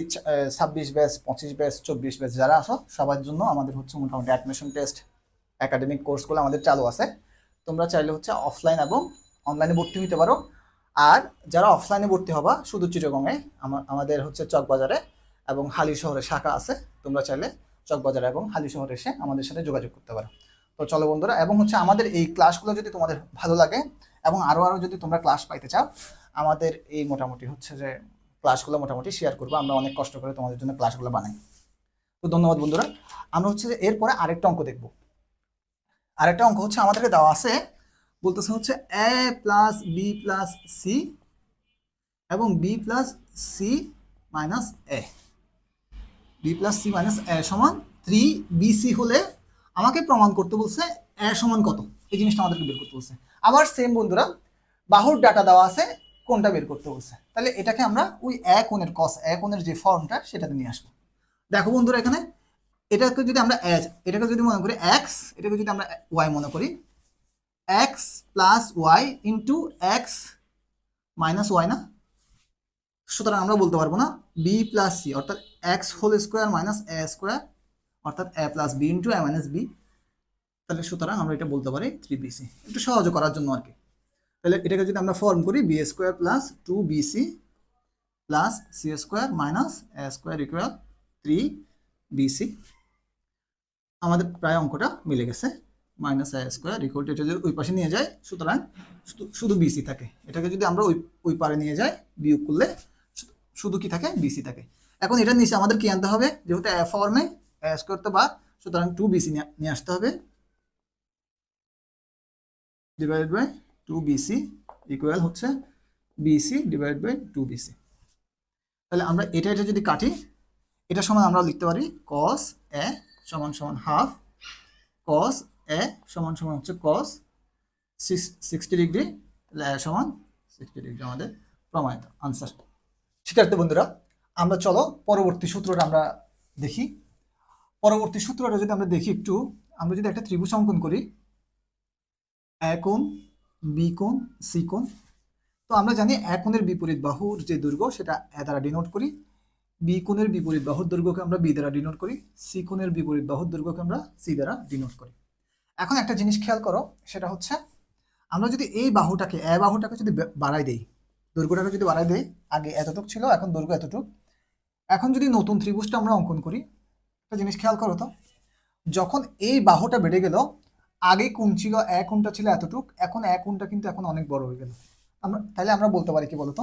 Speaker 1: 26 ব্যাচ, 25 ব্যাচ, 24 ব্যাচ যারা আসো, সবার জন্য আমাদের হচ্ছে মোটামুটি অ্যাডমিশন টেস্ট, একাডেমিক কোর্সগুলো আমাদের চালু আছে। তোমরা চাইলে হচ্ছে অফলাইন এবং অনলাইনে ভর্তি হতে পারো। আর যারা অফলাইনে ভর্তি হবা, শুধু চিটাগংয়ে আমাদের হচ্ছে চকবাজারে এবং হালি শহরে শাখা আছে, তোমরা চাইলে চকবাজার এবং হালি শহরে এসে আমাদের সাথে যোগাযোগ করতে পারো। তো চলো বন্ধুরা, এবং হচ্ছে আমাদের এই ক্লাসগুলো যদি তোমাদের ভালো লাগে এবং আরও যদি তোমরা ক্লাস পাইতে চাও, আমাদের এই মোটামুটি হচ্ছে যে ক্লাসগুলো মোটামুটি শেয়ার করবো। আমরা অনেক কষ্ট করে তোমাদের জন্য ক্লাসগুলো বানাই। তো ধন্যবাদ বন্ধুরা। আমরা হচ্ছে যে এরপরে আরেকটা অঙ্ক দেখব। আরেকটা অঙ্ক হচ্ছে আমাদেরকে দেওয়া আছে, বলতেছে হচ্ছে a plus B plus C এবং B plus C minus A, B plus C minus A সমান 3bc হলে আমাকে প্রমাণ করতে বলছে এ সমান কত, এই জিনিসটা আমাদেরকে বের করতে বলছে। আবার সেম বন্ধুরা, বাহুর ডাটা দেওয়া আছে, কোনটা বের করতে বলছে। তাহলে এটাকে আমরা ওই এ কোণের কস এ কোণের যে ফর্মটা সেটাতে নিয়ে আসবো। দেখো বন্ধুরা, এখানে এটাকে যদি আমরা এটাকে যদি মনে করি এক্স, এটাকে যদি আমরা ওয়াই মনে করি, X plus Y into X minus Y না, সুতরাং আমরা বলতে পারবো না বি প্লাস সি অর্থাৎ X whole square minus A square অর্থাৎ A plus B into A minus B. তাহলে সুতরাং আমরা এটা বলতে পারি 3bc, একটু সহজ করার জন্য আর কি। তাহলে এটাকে যদি আমরা ফর্ম করি, B square plus 2bc plus C square minus A square equal 3bc, আমাদের প্রায় অঙ্কটা মিলে গেছে। Minus A square equal two, এটা যদি ওই পাশে নিয়ে যায়, সুতরাং শুধু বিসি থাকে। এটাকে যদি আমরা ওই পারে নিয়ে যাই, বিয়োগ করলে শুধু কি থাকে, বিসি থাকে। এখন এটার নিচে আমাদের কি আনতে হবে, যেহেতু এ ফর্মে এ স্কোয়ার তো বাদ, সুতরাং 2bc নিয়ে আসতে হবে, ডিভাইড বাই 2bc ইকুয়াল হচ্ছে bc ডিভাইড বাই 2bc। তাহলে আমরা এটা যদি কাটি, এটা সমান আমরা লিখতে পারি cos a সমান সমান হাফ cos a সমান সমান হচ্ছে cos 60 ডিগ্রি, তাহলে a সমান 60 ডিগ্রি আমাদের প্রমাণিত আনসার। শিক্ষার্থী বন্ধুরা, আমরা চলো পরবর্তী সূত্রটা আমরা দেখি। পরবর্তী সূত্রটা যদি আমরা দেখি একটু, আমরা যদি একটা ত্রিভুজ অঙ্কন করি, এ কোণ, বি কোণ, সি কোণ। তো আমরা জানি এ কোণের বিপরীত বাহুর যে দৈর্ঘ্য সেটা এ দ্বারা ডিনোট করি, বি কোণের বিপরীত বাহুর দৈর্ঘ্যকে আমরা বি দ্বারা ডিনোট করি, সি কোণের বিপরীত বাহুর দৈর্ঘ্যকে আমরা সি দ্বারা ডিনোট করি। এখন একটা জিনিস খেয়াল করো, সেটা হচ্ছে আমরা যদি এই বাহুটাকে এ বাহুটাকে যদি বাড়াই দেই, দৈর্ঘ্যটাকে যদি বাড়াই দেই, আগে এতটুক ছিল, এখন দৈর্ঘ্য এতটুক। এখন যদি নতুন ত্রিভুজটা আমরা অঙ্কন করি, একটা জিনিস খেয়াল করো তো, যখন এই বাহুটা বেড়ে গেল, আগে কোণ ছিল এ কোণটা ছিল এতটুক, এখন এ কোণটা কিন্তু এখন অনেক বড় হয়ে গেল। তাহলে আমরা বলতে পারি কি বলতো,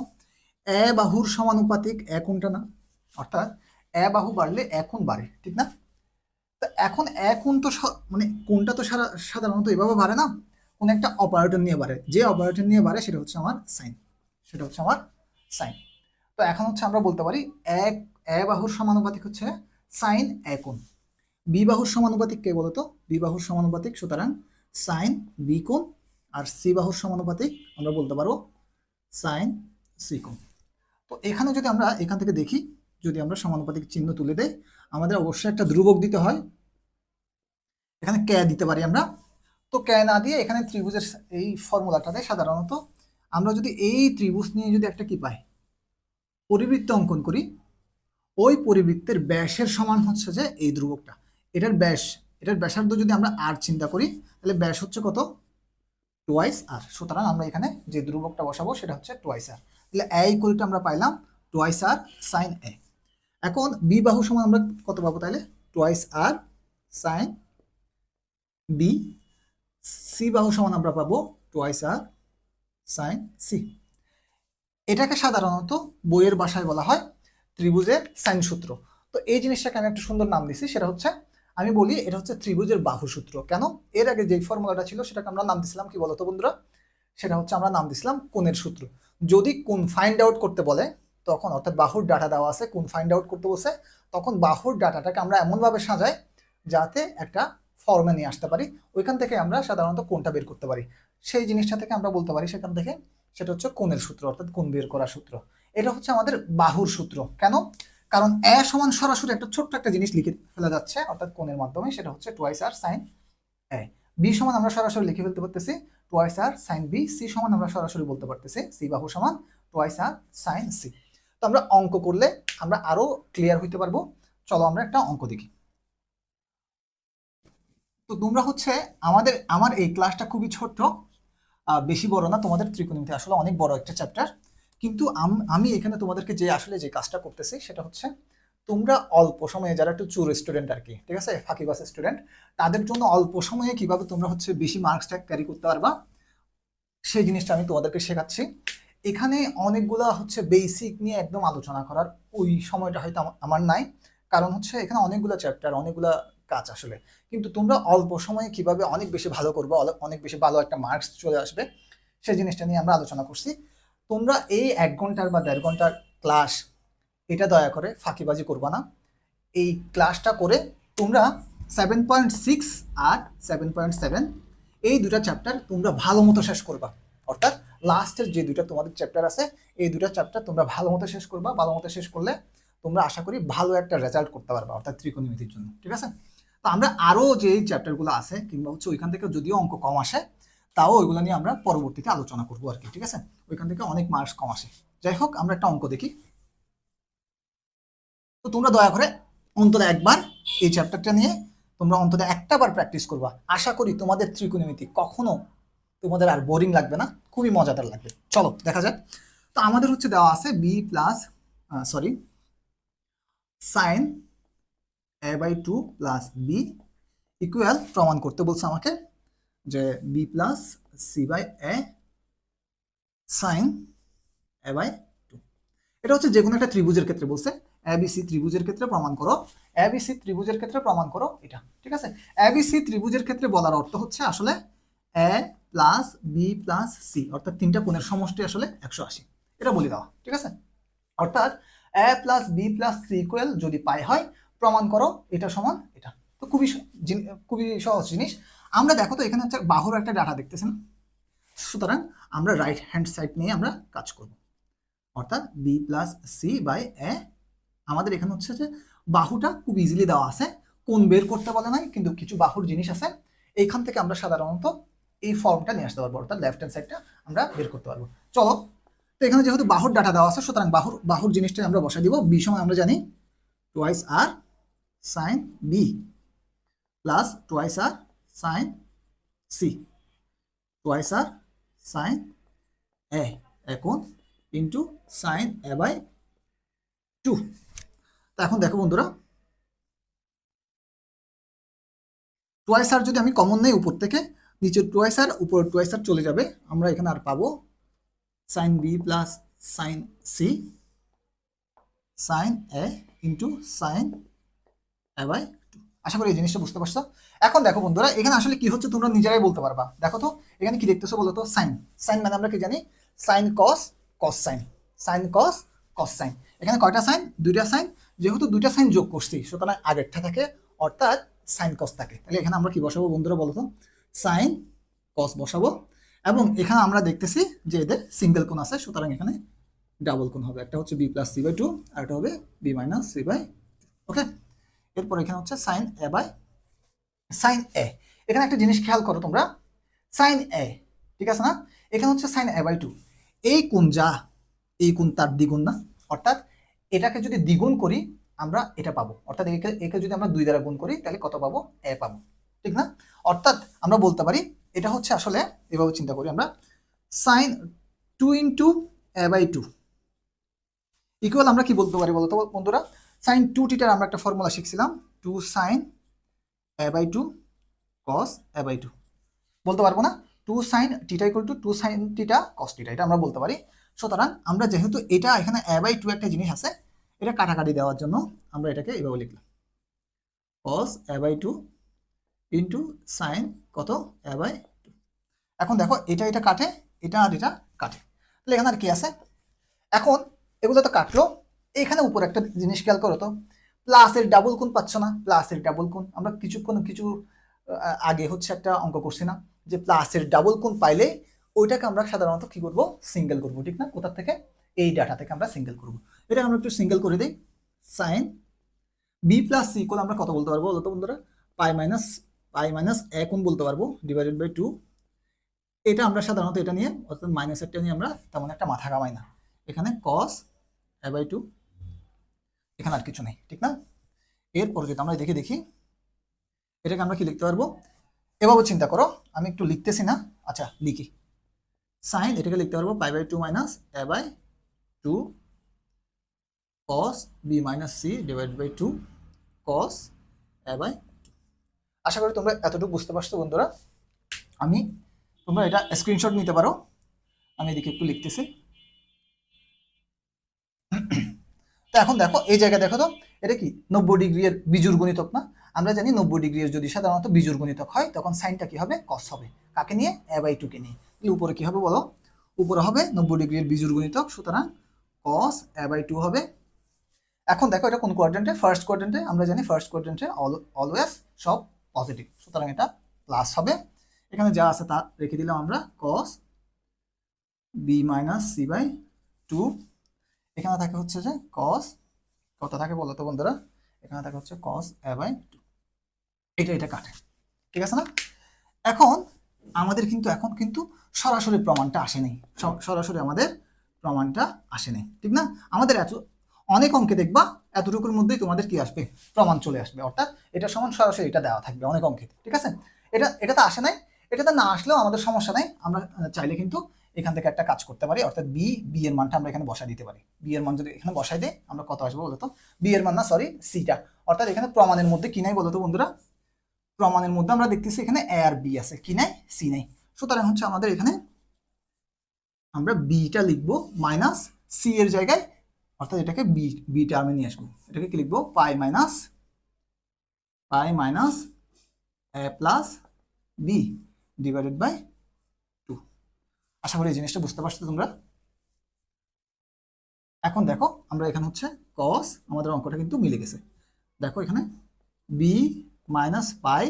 Speaker 1: এ বাহুর সমানুপাতিক এ কোণটা না, অর্থাৎ এ বাহু বাড়লে এ কোণ বাড়ে, ঠিক না? তো এখন এ কোণ তো মানে কোণটা তো সাধারণত এভাবে বাড়ে না, কোন একটা অপারেটর নিয়ে বাড়ে, যে অপারেটর নিয়ে বাড়ে সেটা হচ্ছে আমার সাইন, সেটা হচ্ছে আমার সাইন। তো এখন হচ্ছে আমরা বলতে পারি এ বাহুর সমানুপাতিক হচ্ছে সাইন এ কোণ। বি বাহুর সমানুপাতিক কে বলতো, বি বাহুর সমানুপাতিক, সুতরাং সাইন বি কোণ। আর সি বাহুর সমানুপাতিক আমরা বলতে পারবো সাইন সি কোণ। তো এখানে যদি আমরা এখান থেকে দেখি, যদি আমরা সমানুপাতিক চিহ্ন তুলে দেই, আমাদের অবশ্যই একটা ধ্রুবক দিতে হয়, এখানে কে দিতে পারি আমরা। তো কে না দিয়ে এখানে ত্রিভুজের এই ফর্মুলাটাতে সাধারণত আমরা যদি এই ত্রিভুজ নিয়ে যদি একটা কি পাই, পরিবৃত্ত অঙ্কন করি, ওই পরিবৃত্তের ব্যাসের সমান হচ্ছে যে এই ধ্রুবকটা, এটার ব্যাস, এটার ব্যাসার্ধ যদি আমরা আর চিন্তা করি, তাহলে ব্যাস হচ্ছে কত, টোয়াইস আর। সুতরাং আমরা এখানে যে ধ্রুবকটা বসাবো সেটা হচ্ছে টোয়াইস আর। তাহলে এ ইকুয়ালটা আমরা পাইলাম টোয়াইস আর সাইন এ। এখন বি বাহু সমান আমরা কত পাবো, তাহলে টোয়াইস আর সাইন বি। সি বাহু সমান আমরা পাবো টোয়াইস আর সাইন সি। এটাকে সাধারণত বইয়ের ভাষায় বলা হয় ত্রিভুজের সাইন সূত্র। তো এই জিনিসটাকে আমি একটা সুন্দর নাম দিছি, সেটা হচ্ছে, আমি বলি এটা হচ্ছে ত্রিভুজের বাহু সূত্র। কেন? এর আগে যে ফর্মুলাটা ছিল সেটাকে আমরা নাম দিছিলাম কি বলতো বন্ধুরা, সেটা হচ্ছে আমরা নাম দিছিলাম কোণের সূত্র। যদি কোণ ফাইন্ড আউট করতে বলে তখন, অর্থাৎ বাহুর ডাটা দেওয়া আছে, কোণ ফাইন্ড আউট করতে বলছে, তখন বাহুর ডাটাটাকে আমরা এমনভাবে সাজাই যাতে একটা ফর্মে নিয়ে আসতে পারি, ওইখান থেকে আমরা সাধারণত কোণটা বের করতে পারি। সেই জিনিসটা থেকে আমরা বলতে পারি সেখান থেকে, সেটা হচ্ছে কোণের সূত্র, অর্থাৎ কোণ বের করার সূত্র। এটা হচ্ছে আমাদের বাহুর সূত্র। কেন? কারণ এ সমান সরাসরি একটা ছোট্ট একটা জিনিস লিখে ফেলা যাচ্ছে, অর্থাৎ কোণের মাধ্যমে, সেটা হচ্ছে টোয়াইস আর সাইন এ। বি সমান আমরা সরাসরি লিখে ফেলতে পারতেছি টোয়াইস আর সাইন বি। সি সমান আমরা সরাসরি বলতে পারতেছি সি বাহু সমান টোয়াইস আর সাইন সি। তো আমরা অঙ্ক করলে আমরা আরো ক্লিয়ার হইতে পারবো। চলো আমরা একটা অঙ্ক দেখি। তো তোমরা হচ্ছে আমার এই ক্লাসটা খুবই ছোট্ট, বেশি বড় না। তোমাদের ত্রিকোণমিতি আসলে অনেক বড় একটা চ্যাপ্টার, কিন্তু আমি এখানে তোমাদেরকে যে আসলে যে কাজটা করতেছি সেটা হচ্ছে, তোমরা অল্প সময়ে, যারা একটু চুর স্টুডেন্ট আর কি, ঠিক আছে, ফাঁকিবাজ স্টুডেন্ট, তাদের জন্য অল্প সময়ে কিভাবে তোমরা হচ্ছে বেশি মার্কসটা ক্যারি করতে পারবা সেই জিনিসটা আমি তোমাদেরকে শেখাচ্ছি। এখানে অনেকগুলা হচ্ছে বেসিক নিয়ে একদম আলোচনা করার ওই সময়টা হয়তো আমার নাই, কারণ হচ্ছে এখানে অনেকগুলো চ্যাপ্টার, অনেকগুলা কাজ আসলে। কিন্তু তোমরা অল্প সময়ে কিভাবে অনেক বেশি ভালো করবে, অনেক বেশি ভালো একটা মার্কস চলে আসবে, সেই জিনিসটা নিয়ে আমরা আলোচনা করছি। তোমরা এই 1 ঘন্টার বা 1.5 ঘন্টার ক্লাস, এটা দয়া করে ফাঁকিবাজি করবা না। এই ক্লাসটা করে তোমরা 7.6 আর 7.7 এই দুটা চ্যাপ্টার তোমরা ভালো মতো শেষ করবা। অর্থাৎ লাস্টের যে দুটা তোমাদের চ্যাপ্টার আছে, এই দুটা চ্যাপ্টার তোমরা ভালো মতো শেষ করবা। ভালো মতো শেষ করলে তোমরা আশা করি ভালো একটা রেজাল্ট করতে পারবা, অর্থাৎ ত্রিকোণমিতির জন্য, ঠিক আছে। তো আমরা আরও যে চ্যাপ্টারগুলো আছে, কিংবা হচ্ছে ওইখান থেকে যদিও অঙ্ক কম আসে, তাও ওইগুলো নিয়ে আমরা পরবর্তীতে আলোচনা করবো আর কি, ঠিক আছে। ওইখান থেকে অনেক মার্কস কম আসে। যাই হোক, আমরা একটা অঙ্ক দেখি। তো তোমরা দয়া করে অন্তত একবার এই চ্যাপ্টারটা নিয়ে তোমরা অন্তত একটা বার প্র্যাকটিস করবা। আশা করি তোমাদের ত্রিকোণমিতি কখনো তোমাদের আর বোরিং লাগবে না, খুবই মজাদার লাগবে। চলো দেখা যাক। তো আমাদের হচ্ছে দেওয়া আছে B plus sine a/2 plus B equal, প্রমাণ করতে বলছে আমাকে যে B plus c/a sign a/2। এটা হচ্ছে যে কোনো একটা ত্রিভুজের ক্ষেত্রে বলছে, এবিসি ত্রিভুজের ক্ষেত্রে প্রমাণ করো, এবিসি ত্রিভুজের ক্ষেত্রে প্রমাণ করো এটা, ঠিক আছে। এবিসি ত্রিভুজের ক্ষেত্রে বলার অর্থ হচ্ছে আসলে এ প্লাস বি প্লাস সি, অর্থাৎ তিনটা কোণের সমষ্টি আসলে 180, এটা বলে দেওয়া, ঠিক আছে। অর্থাৎ A plus B plus C equal যদি পাই হয়, প্রমাণ করো এটা সমান এটা। তো খুবই সহজ জিনিস। আমরা দেখো তো এখানে হচ্ছে বাহুর একটা ডাটা দেখতেছেন, সুতরাং আমরা রাইট হ্যান্ড সাইড নিয়ে আমরা কাজ করব, অর্থাৎ বি প্লাস সি বাই এ। আমাদের এখানে হচ্ছে যে বাহুটা খুব ইজিলি দেওয়া আছে, কোণ বের করতে বলে নাই, কিন্তু কিছু বাহুর জিনিস আছে, এইখান থেকে আমরা সাধারণত এই ফর্মটা নিয়ে আসতে পারবো, অর্থাৎ লেফট হ্যান্ড সাইডটা আমরা বের করতে পারবো। চলো, তো এখানে যেহেতু বাহুর ডাটা দেওয়া আছে, সুতরাং বাহুর জিনিসটা আমরা বসাই দিব। বি সময় আমরা জানি টোয়াইস আর সাইন বি প্লাস টোয়াইস আর সাইন সি, টোয়াইস আর সাইন এ এখন ইন্টু সাইন a/2। তো এখন দেখো বন্ধুরা, টোয়াইস আর যদি আমি কমন নেই উপর থেকে, নিচে টোয়াইস আর, উপর টোয়াইস আর চলে যাবে, আমরা এখানে আর পাবো sine B plus sine C sine A into sine a/2। আশা করি এই জিনিসটা বুঝতে পারছো। এখন দেখো বন্ধুরা, এখানে আসলে কি হচ্ছে তোমরা নিজেরাই বলতে পারবা। দেখো তো এখানে কি দেখতেছো বলো তো, সাইন। সাইন মানে আমরা কি জানি, সাইন কস, কস সাইন, সাইন কস, কস সাইন। এখানে কয়টা সাইন? দুইটা সাইন। যেহেতু দুইটা সাইন যোগ করছি, সুতরাং আগেরটা থাকে, অর্থাৎ সাইন কস থাকে। তাহলে এখানে আমরা কি বসাবো বন্ধুরা বলো তো, সাইন কস বসাবো। এবং এখানে আমরা দেখতেছি যে এদের সিঙ্গেল কোণ আছে, সুতরাং এখানে ডাবল কোণ হবে। একটা হচ্ছে বি প্লাস c/2 আর একটা হবে বি মাইনাস c/2। ওকে, এরপর এখানে হচ্ছে সাইন সাইন এ। এখানে একটা জিনিস খেয়াল করো তোমরা, সাইন এ, ঠিক আছে না, এখানে হচ্ছে সাইন a/2। এই কোণ যা, এই কোণ তার দ্বিগুণ না, অর্থাৎ এটাকে যদি দ্বিগুণ করি আমরা এটা পাবো, অর্থাৎ একে একে যদি আমরা 2 দ্বারা গুণ করি তাহলে কত পাবো, এ পাবো, ঠিক না? অর্থাৎ আমরা বলতে পারি এটা হচ্ছে আসলে, এভাবে চিন্তা করি আমরা, sine 2 into A by 2 equal আমরা কি বলতে পারি বলতো বন্ধুরা, সাইন 2 থিটার আমরা একটা ফর্মুলা শিখছিলাম, 2 sine A by 2 cos A by 2 বলতে পারবো না, 2 sine theta equal two 2 sine theta cos theta, এটা আমরা বলতে পারি। সুতরাং আমরা যেহেতু এটা এখানে এ বাই 2 একটা জিনিস আছে, এটা কাটাকাটি দেওয়ার জন্য আমরা এটাকে এভাবে লিখলাম, কস এ বাই 2 ইন্টু সাইন কত এ বাই 2। এখন দেখো এটা এটা কাটে, এটা আর এটা কাটে, তাহলে এখানে আর কি আছে, এখন এগুলো তো কাটলো, এখানে উপর একটা জিনিস খেয়াল করো তো, প্লাসের ডাবল কোণ পাচ্ছ না, প্লাসের ডাবল কোণ আমরা কিছু আগে হচ্ছে একটা অঙ্ক করছি না, যে প্লাসের ডাবল কোণ পাইলে ওইটাকে আমরা সাধারণত কি করব, সিঙ্গেল করব, ঠিক না? কোথা থেকে, এই ডাটা থেকে আমরা সিঙ্গেল করব। এটা আমরা একটু সিঙ্গেল করে দিই, সাইন বি প্লাস সি কোণ আমরা কত বলতে পারবো বলতো বন্ধুরা, পাই মাইনাস এ কোণ বলতে পারবো, ডিভাইডেড বাই 2। এটা আমরা সাধারণত এটা নিয়ে, অর্থাৎ মাইনাস একটা নিয়ে আমরা তেমন একটা মাথা ঘামাই না, এখানে কস এ বাই 2, এখানে আর কিছু নেই, ঠিক না? এরপর যদি আমরা দেখি এটাকে আমরা কি লিখতে পারবো, এভাবে চিন্তা করো, আমি একটু লিখতেছি না, আচ্ছা লিখি, সাইন এটাকে লিখতে পারবো pi by 2 minus A by 2 cos B minus C divide by 2 cos A by 2। আশা করি তোমরা এতটুকু বুঝতে পারছো বন্ধুরা। তোমরা এটা স্ক্রিনশট নিতে পারো, আমি এদিকে একটু লিখতেছি। তো এখন দেখো এই জায়গায় দেখো তো, এটা কি 90 ডিগ্রি এর বিজোড় গুণিতক না? আমরা জানি 90 ডিগ্রি এর যদি সাধারণত বিজোড় গুণিতক হয় তখন সাইনটা কি হবে, কস হবে, কাকে নিয়ে, এ বাই 2 কে নিয়ে। তাহলে উপরে কি হবে বলো, উপরে হবে 90 ডিগ্রি এর বিজোড় গুণিতক, সুতরাং কস এ বাই 2 হবে। এখন দেখো এটা কোন কোয়াড্রেন্টে, ফার্স্ট কোয়াড্রেন্টে, আমরা জানি ফার্স্ট কোয়াড্রেন্টে অলওয়েজ সব পজিটিভ, সুতরাং এটা প্লাস হবে। এখানে যা আছে তা রেখে দিলাম আমরা, cos B minus C by 2, এখানে থাকে হচ্ছে যে কস, কত থাকে বলো তো বন্ধুরা, এখানে থাকে হচ্ছে কস এ বাই 2, এটা কাটে, ঠিক আছে না? এখন আমাদের কিন্তু এখন কিন্তু সরাসরি প্রমাণটা আসে নাই, সরাসরি আমাদের প্রমাণটা আসে নাই, ঠিক না? আমাদের অনেক অঙ্কে দেখবা এতটুকুর মধ্যেই তোমাদের কি আসবে, প্রমাণ চলে আসবে, অর্থাৎ এটা সমান সরাসরি এটা দেওয়া থাকবে অনেক অঙ্কে, ঠিক আছে? এটা তো আসে নাই, এটাতে না আসলেও আমাদের সমস্যা নাই, আমরা চাইলে কিন্তু এখান থেকে একটা কাজ করতে পারি, অর্থাৎ বি এর মানটা আমরা এখানে বসাই দিতে পারি। বি এর মান যদি এখানে বসাই দেয় আমরা কত আসবো বলতো, বি এর মান না সরি সিটা, অর্থাৎ এখানে প্রমাণের মধ্যে কি নাই বলতো বন্ধুরা, প্রমাণের মধ্যে আমরা দেখতেছি এখানে এ আর বি আছে, কি নাই, সি নাই, সুতরাং হচ্ছে আমাদের এখানে আমরা বিটা লিখবো মাইনাস সি এর জায়গায়, অর্থাৎ এটাকে বি টার্মে নিয়ে আসবো, এটাকে কি লিখবো, pi minus A plus B divided by 2। আশা করি এই জিনিসটা বুঝতে পারছো তোমরা। এখন দেখো আমরা এখানে হচ্ছে কস, আমাদের অঙ্কটা কিন্তু মিলে গেছে, দেখো এখানে বি মাইনাস পাই,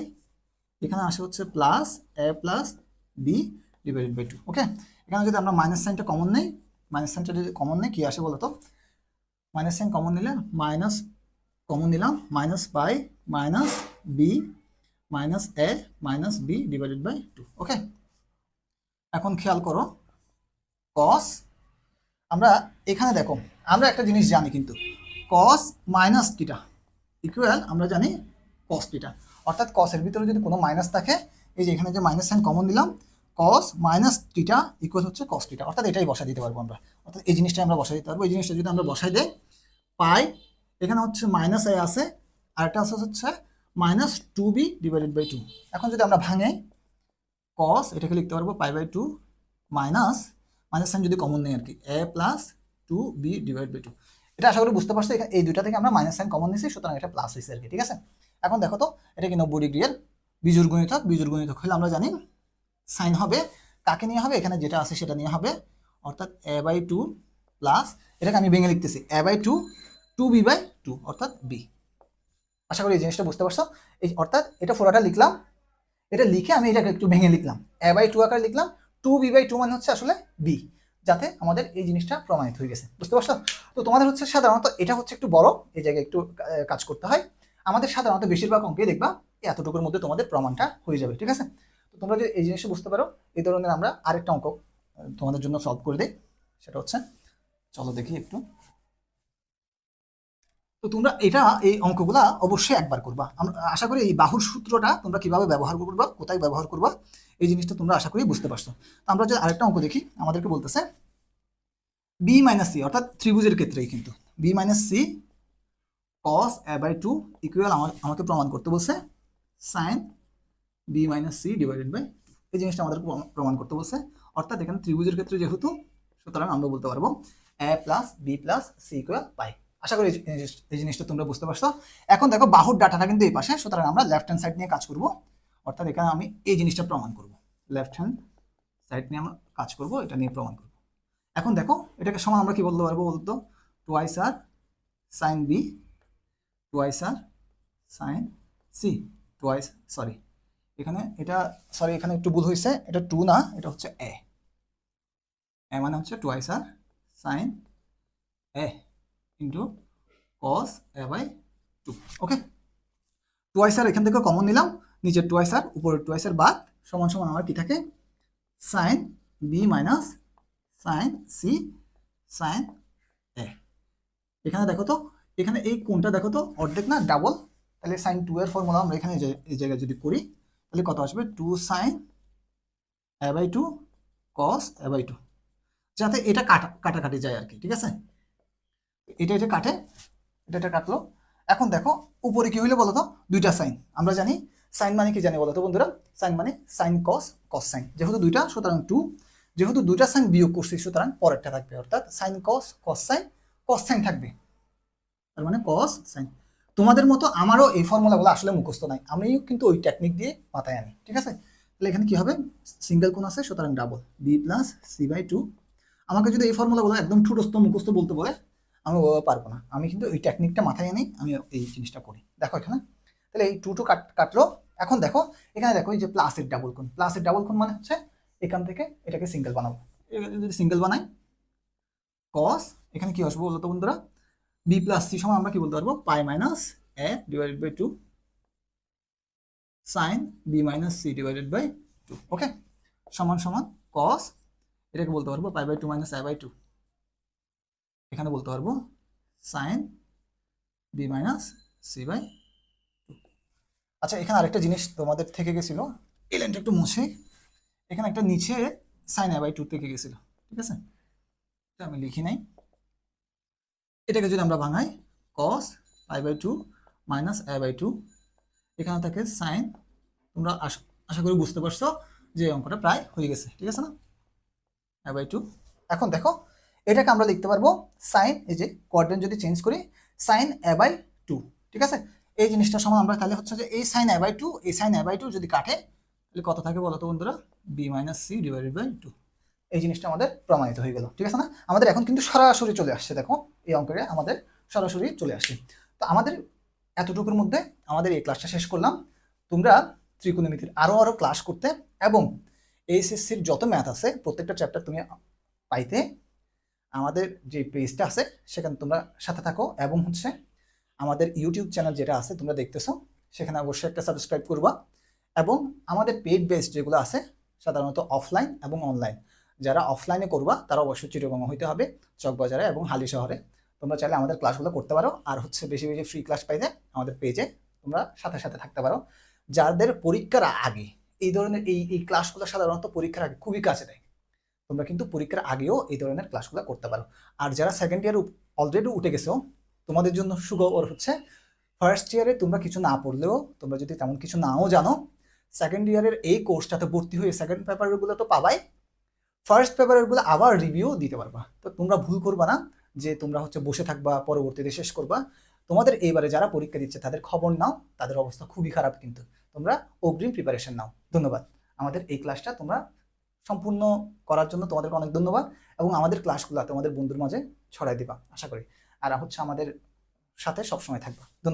Speaker 1: এখানে আসে হচ্ছে plus A plus B divided by 2। Okay, এখানে যদি আমরা মাইনাস সাইনটা কমন নেই, মাইনাস সাইনটা যদি কমন নেই কি আসে বলতো, মাইনাস সাইন কমন নিলে মাইনাস কমন নিলাম, minus pi minus B minus A minus B divided by 2। Okay, এখন খেয়াল করো কস, আমরা এখানে দেখো আমরা একটা জিনিস জানি কিন্তু, কস মাইনাস থিটা ইকুয়াল আমরা জানি কস থিটা, অর্থাৎ কসের ভিতরে যদি কোনো মাইনাস থাকে, এই যে এখানে যে মাইনাস সাইন কমন দিলাম, কস মাইনাস থিটা ইকুয়াল হচ্ছে কস থিটা, অর্থাৎ এটাই বসাই দিতে পারবো আমরা, অর্থাৎ এই জিনিসটা আমরা বসাই দিতে পারবো। এই জিনিসটা যদি আমরা বসাই দেই, পাই এখানে হচ্ছে মাইনাস এ আছে, আর একটা হচ্ছে মাইনাস 2b ডিভাইডেড বাই 2। এখন যদি আমরা ভাঙে কস, এটাকে লিখতে পারবো pi by 2 minus minus sign যদি কমন নেই আর কি, এ প্লাস 2b ডিভাইড বাই 2। এটা আশা করি বুঝতে পারছো, এই দুইটা থেকে আমরা মাইনাস সাইন কমন নিয়েছি, সুতরাং এটা প্লাস হয়েছে আর কি, ঠিক আছে? এখন দেখো তো এটা কি 90 ডিগ্রি এর বিজোড় গুণিতক হলে আমরা জানি সাইন হবে, কাকে নিয়ে হবে, এখানে যেটা আছে সেটা নিয়ে হবে, অর্থাৎ এ বাই 2 প্লাস, এটাকে আমি ভেঙে লিখতেছি এ বাই 2 2b বাই 2 অর্থাৎ বি। আশা করি এই জিনিসটা বুঝতে পারছো, এই অর্থাৎ এটা পুরোটা লিখলাম, এটা লিখে আমি এটাকে একটু ভেঙে লিখলাম, এ বাই 2 আকারে লিখলাম, 2b বাই 2 মানে হচ্ছে আসলে বি, যাতে আমাদের এই জিনিসটা প্রমাণিত হয়ে গেছে, বুঝতে পারছো? তো তোমাদের হচ্ছে সাধারণত এটা হচ্ছে একটু বড়, এই জায়গায় একটু কাজ করতে হয়, আমাদের সাধারণত বেশিরভাগ অঙ্কে দেখবা এতটুকুর মধ্যে তোমাদের প্রমাণটা হয়ে যাবে, ঠিক আছে? তো তোমরা যদি এই জিনিসটা বুঝতে পারো, এই ধরনের আমরা আরেকটা অঙ্ক তোমাদের জন্য সলভ করে দিই। সেটা হচ্ছে, চলো দেখি একটু। তো তোমরা এটা এই অঙ্কগুলা অবশ্যই একবার করবা। আমরা আশা করি এই বাহুর সূত্রটা তোমরা কিভাবে ব্যবহার করবা, কোথায় ব্যবহার করবা, এই জিনিসটা তোমরা আশা করি বুঝতে পারছো। তো আমরা যদি আরেকটা অঙ্ক দেখি, আমাদেরকে বলতেছে বি মাইনাস সি, অর্থাৎ ত্রিভুজের ক্ষেত্রেই কিন্তু B minus C cos A by two equal আমাকে প্রমাণ করতে বলছে sine B minus C divided by, এই জিনিসটা আমাদের প্রমাণ করতে বলছে। অর্থাৎ এখানে ত্রিভুজের ক্ষেত্রে যেহেতু, সুতরাং আমরা বলতে পারবো A plus B plus C equal pi. আশা করি এই জিনিসটা তোমরা বুঝতে পারছো। এখন দেখো বাহুর ডাটাটা কিন্তু এই পাশে, সুতরাং আমরা লেফট হ্যান্ড সাইড নিয়ে কাজ করব। অর্থাৎ এখানে আমি এই জিনিসটা প্রমাণ করব, লেফট হ্যান্ড সাইড নিয়ে আমরা কাজ করব, এটা নিয়ে প্রমাণ করব। এখন দেখো এটাকে সমান আমরা কি বলতে পারবো বলতো, টুয়াইস আর সাইন বি, টুয়াইস আর সাইন সি, টুয়াইস, সরি এখানে এটা, সরি এখানে একটু ভুল হয়েছে, এটা টু না, এটা হচ্ছে এ, এ মানে হচ্ছে টুয়াইস আর sine A into cos A by two. Okay, twice আর এখান থেকে কমন নিলাম, নিচের টুয়াইস আর উপরের টুয়াইস আর বাদ, সমান সমান আমার কি থাকে, sine B minus sine C sine A. এখানে দেখো তো, এখানে এই কোনটা দেখো তো অর্ধেক না ডাবল, তাহলে সাইন টু এর ফর্মুলা আমরা এখানে এই জায়গায় যদি করি তাহলে কত আসবে, two sine A by two cos A by two, যাতে এটা কাটাকাটি যায় আর কি, ঠিক আছে। এটা কাটে, এটা কাটলো। এখন দেখো উপরে কি হইলো বলো তো, দুইটা সাইন, আমরা জানি সাইন মানে কি জানি বলো তো বন্ধুরা, সাইন মানে সাইন কস, কস সাইন, যেহেতু দুইটা সুতরাং টু, যেহেতু দুইটা সাইন বিয়োগ করছি সুতরাং পরেরটা থাকবে, অর্থাৎ সাইন কস, কস সাইন, কস সাইন থাকবে, তার মানে কস সাইন। তোমাদের মতো আমারও এই ফর্মুলাগুলো আসলে মুখস্থ নাই, আমিও কিন্তু ওই টেকনিক দিয়ে মাথায় আনি, ঠিক আছে। তাহলে এখানে কি হবে, সিঙ্গেল কোণ আছে সুতরাং double B plus C by two. আমাকে যদি এই ফর্মুলাগুলো একদম ঠুটস্থ মুখস্থ বলতে বলে আমি পারবো না, আমি কিন্তু ওই টেকনিকটা মাথায় আনি, আমি এই জিনিসটা করি। দেখো এখানে তাহলে এই টু টু কাটলো। এখন দেখো এখানে দেখো এই যে প্লাসের ডাবল কোণ, প্লাসের ডাবল কোণ মানে হচ্ছে এখান থেকে এটাকে সিঙ্গেল বানাবো, যদি সিঙ্গেল বানাই কস, এখানে কি আসবো বলতো বন্ধুরা, বি প্লাস সি সমান আমরা কি বলতে পারবো, pi minus A divided by two sine B minus C divided by two. Okay, সমান সমান কস, এটাকে বলতে পারবো pi by two minus A by two, এখানে বলতে পারবো sine B minus C by two. আচ্ছা এখানে আরেকটা জিনিস তোমাদের থেকে গেছিল, এই লাইনটা একটু মুছে, এখানে একটা নিচে সাইন এ বাই টু থেকে গেছিল, ঠিক আছে, এটা আমি লিখি নাই। এটাকে যদি আমরা ভাঙাই cos pi by two minus A by two, এখানে থাকে সাইন, তোমরা আশা করি বুঝতে পারছো যে অঙ্কটা প্রায় হয়ে গেছে, ঠিক আছে না, এ বাই টু। এখন দেখো এটাকে আমরা লিখতে পারবো সাইন, এই যে কোঅর্ডিনেট যদি চেঞ্জ করি সাইন এ বাই টু, ঠিক আছে। এই জিনিসটা সমান আমরা তাহলে হচ্ছে যে এই সাইন এ বাই টু, এই সাইন এ বাই টু যদি কাটে তাহলে কত থাকে বলো তো বন্ধুরা, B minus C divided by two. এই জিনিসটা আমাদের প্রমাণিত হয়ে গেল, ঠিক আছে না। আমাদের এখন কিন্তু সরাসরি চলে আসছে, দেখো এই অঙ্কে আমাদের সরাসরি চলে আসছে। তো আমাদের এতটুকুর মধ্যে আমাদের এই ক্লাসটা শেষ করলাম। তোমরা ত্রিকোণমিতির আরো ক্লাস করতে এবং এইচএসসির যত ম্যাথ আছে প্রত্যেকটা চ্যাপ্টার তুমি পাইতে আমাদের যে পেজটা আছে সেখানে তোমরা সাথে থাকো, এবং হচ্ছে আমাদের ইউটিউব চ্যানেল যেটা আছে তোমরা দেখতেছো সেখানে অবশ্যই একটা সাবস্ক্রাইব করবা। এবং আমাদের পেড বেস যেগুলো আছে সাধারণত অফলাইন এবং অনলাইন, যারা অফলাইনে করবা তারা অবশ্যই চিটাগং হইতে হবে, চকবাজারে এবং হালি শহরে। তোমরা চাইলে আমাদের ক্লাসগুলো করতে পারো, আর হচ্ছে বেশি বেশি ফ্রি ক্লাস পাইতে আমাদের পেজে তোমরা সাথে সাথে থাকতে পারো। যাদের পরীক্ষার আগে এই ধরনের এই ক্লাসগুলো সাধারণত পরীক্ষার আগে খুবই কাজে দেয়, তোমরা কিন্তু পরীক্ষার আগেও এই ধরনের ক্লাসগুলো করতে পারো। আর যারা সেকেন্ড ইয়ার অলরেডি উঠে গেছো তোমাদের জন্য সুখবর হচ্ছে, ফার্স্ট ইয়ারে তোমরা কিছু না পড়লেও, তোমরা যদি তেমন কিছু নাও জানো, সেকেন্ড ইয়ারের এই কোর্সটাতে ভর্তি হয়ে সেকেন্ড পেপারগুলো তো পাবাই, ফার্স্ট পেপারগুলো আবার রিভিউ দিতে পারবা। তো তোমরা ভুল করবা না যে তোমরা হচ্ছে বসে থাকবা পরবর্তীতে শেষ করবা। তোমাদের এইবারে যারা পরীক্ষা দিচ্ছে তাদের খবর নাও, তাদের অবস্থা খুবই খারাপ, কিন্তু তোমরা অগ্রিম প্রিপারেশন নাও। ধন্যবাদ। আমাদের এই ক্লাসটা তোমরা সম্পূর্ণ করার জন্য তোমাদেরকে অনেক ধন্যবাদ, এবং আমাদের ক্লাসগুলো তোমাদের বন্ধুর মাঝে ছড়াই দিবা আশা করি, আর হচ্ছে আমাদের সাথে সবসময় থাকবা। ধন্যবাদ।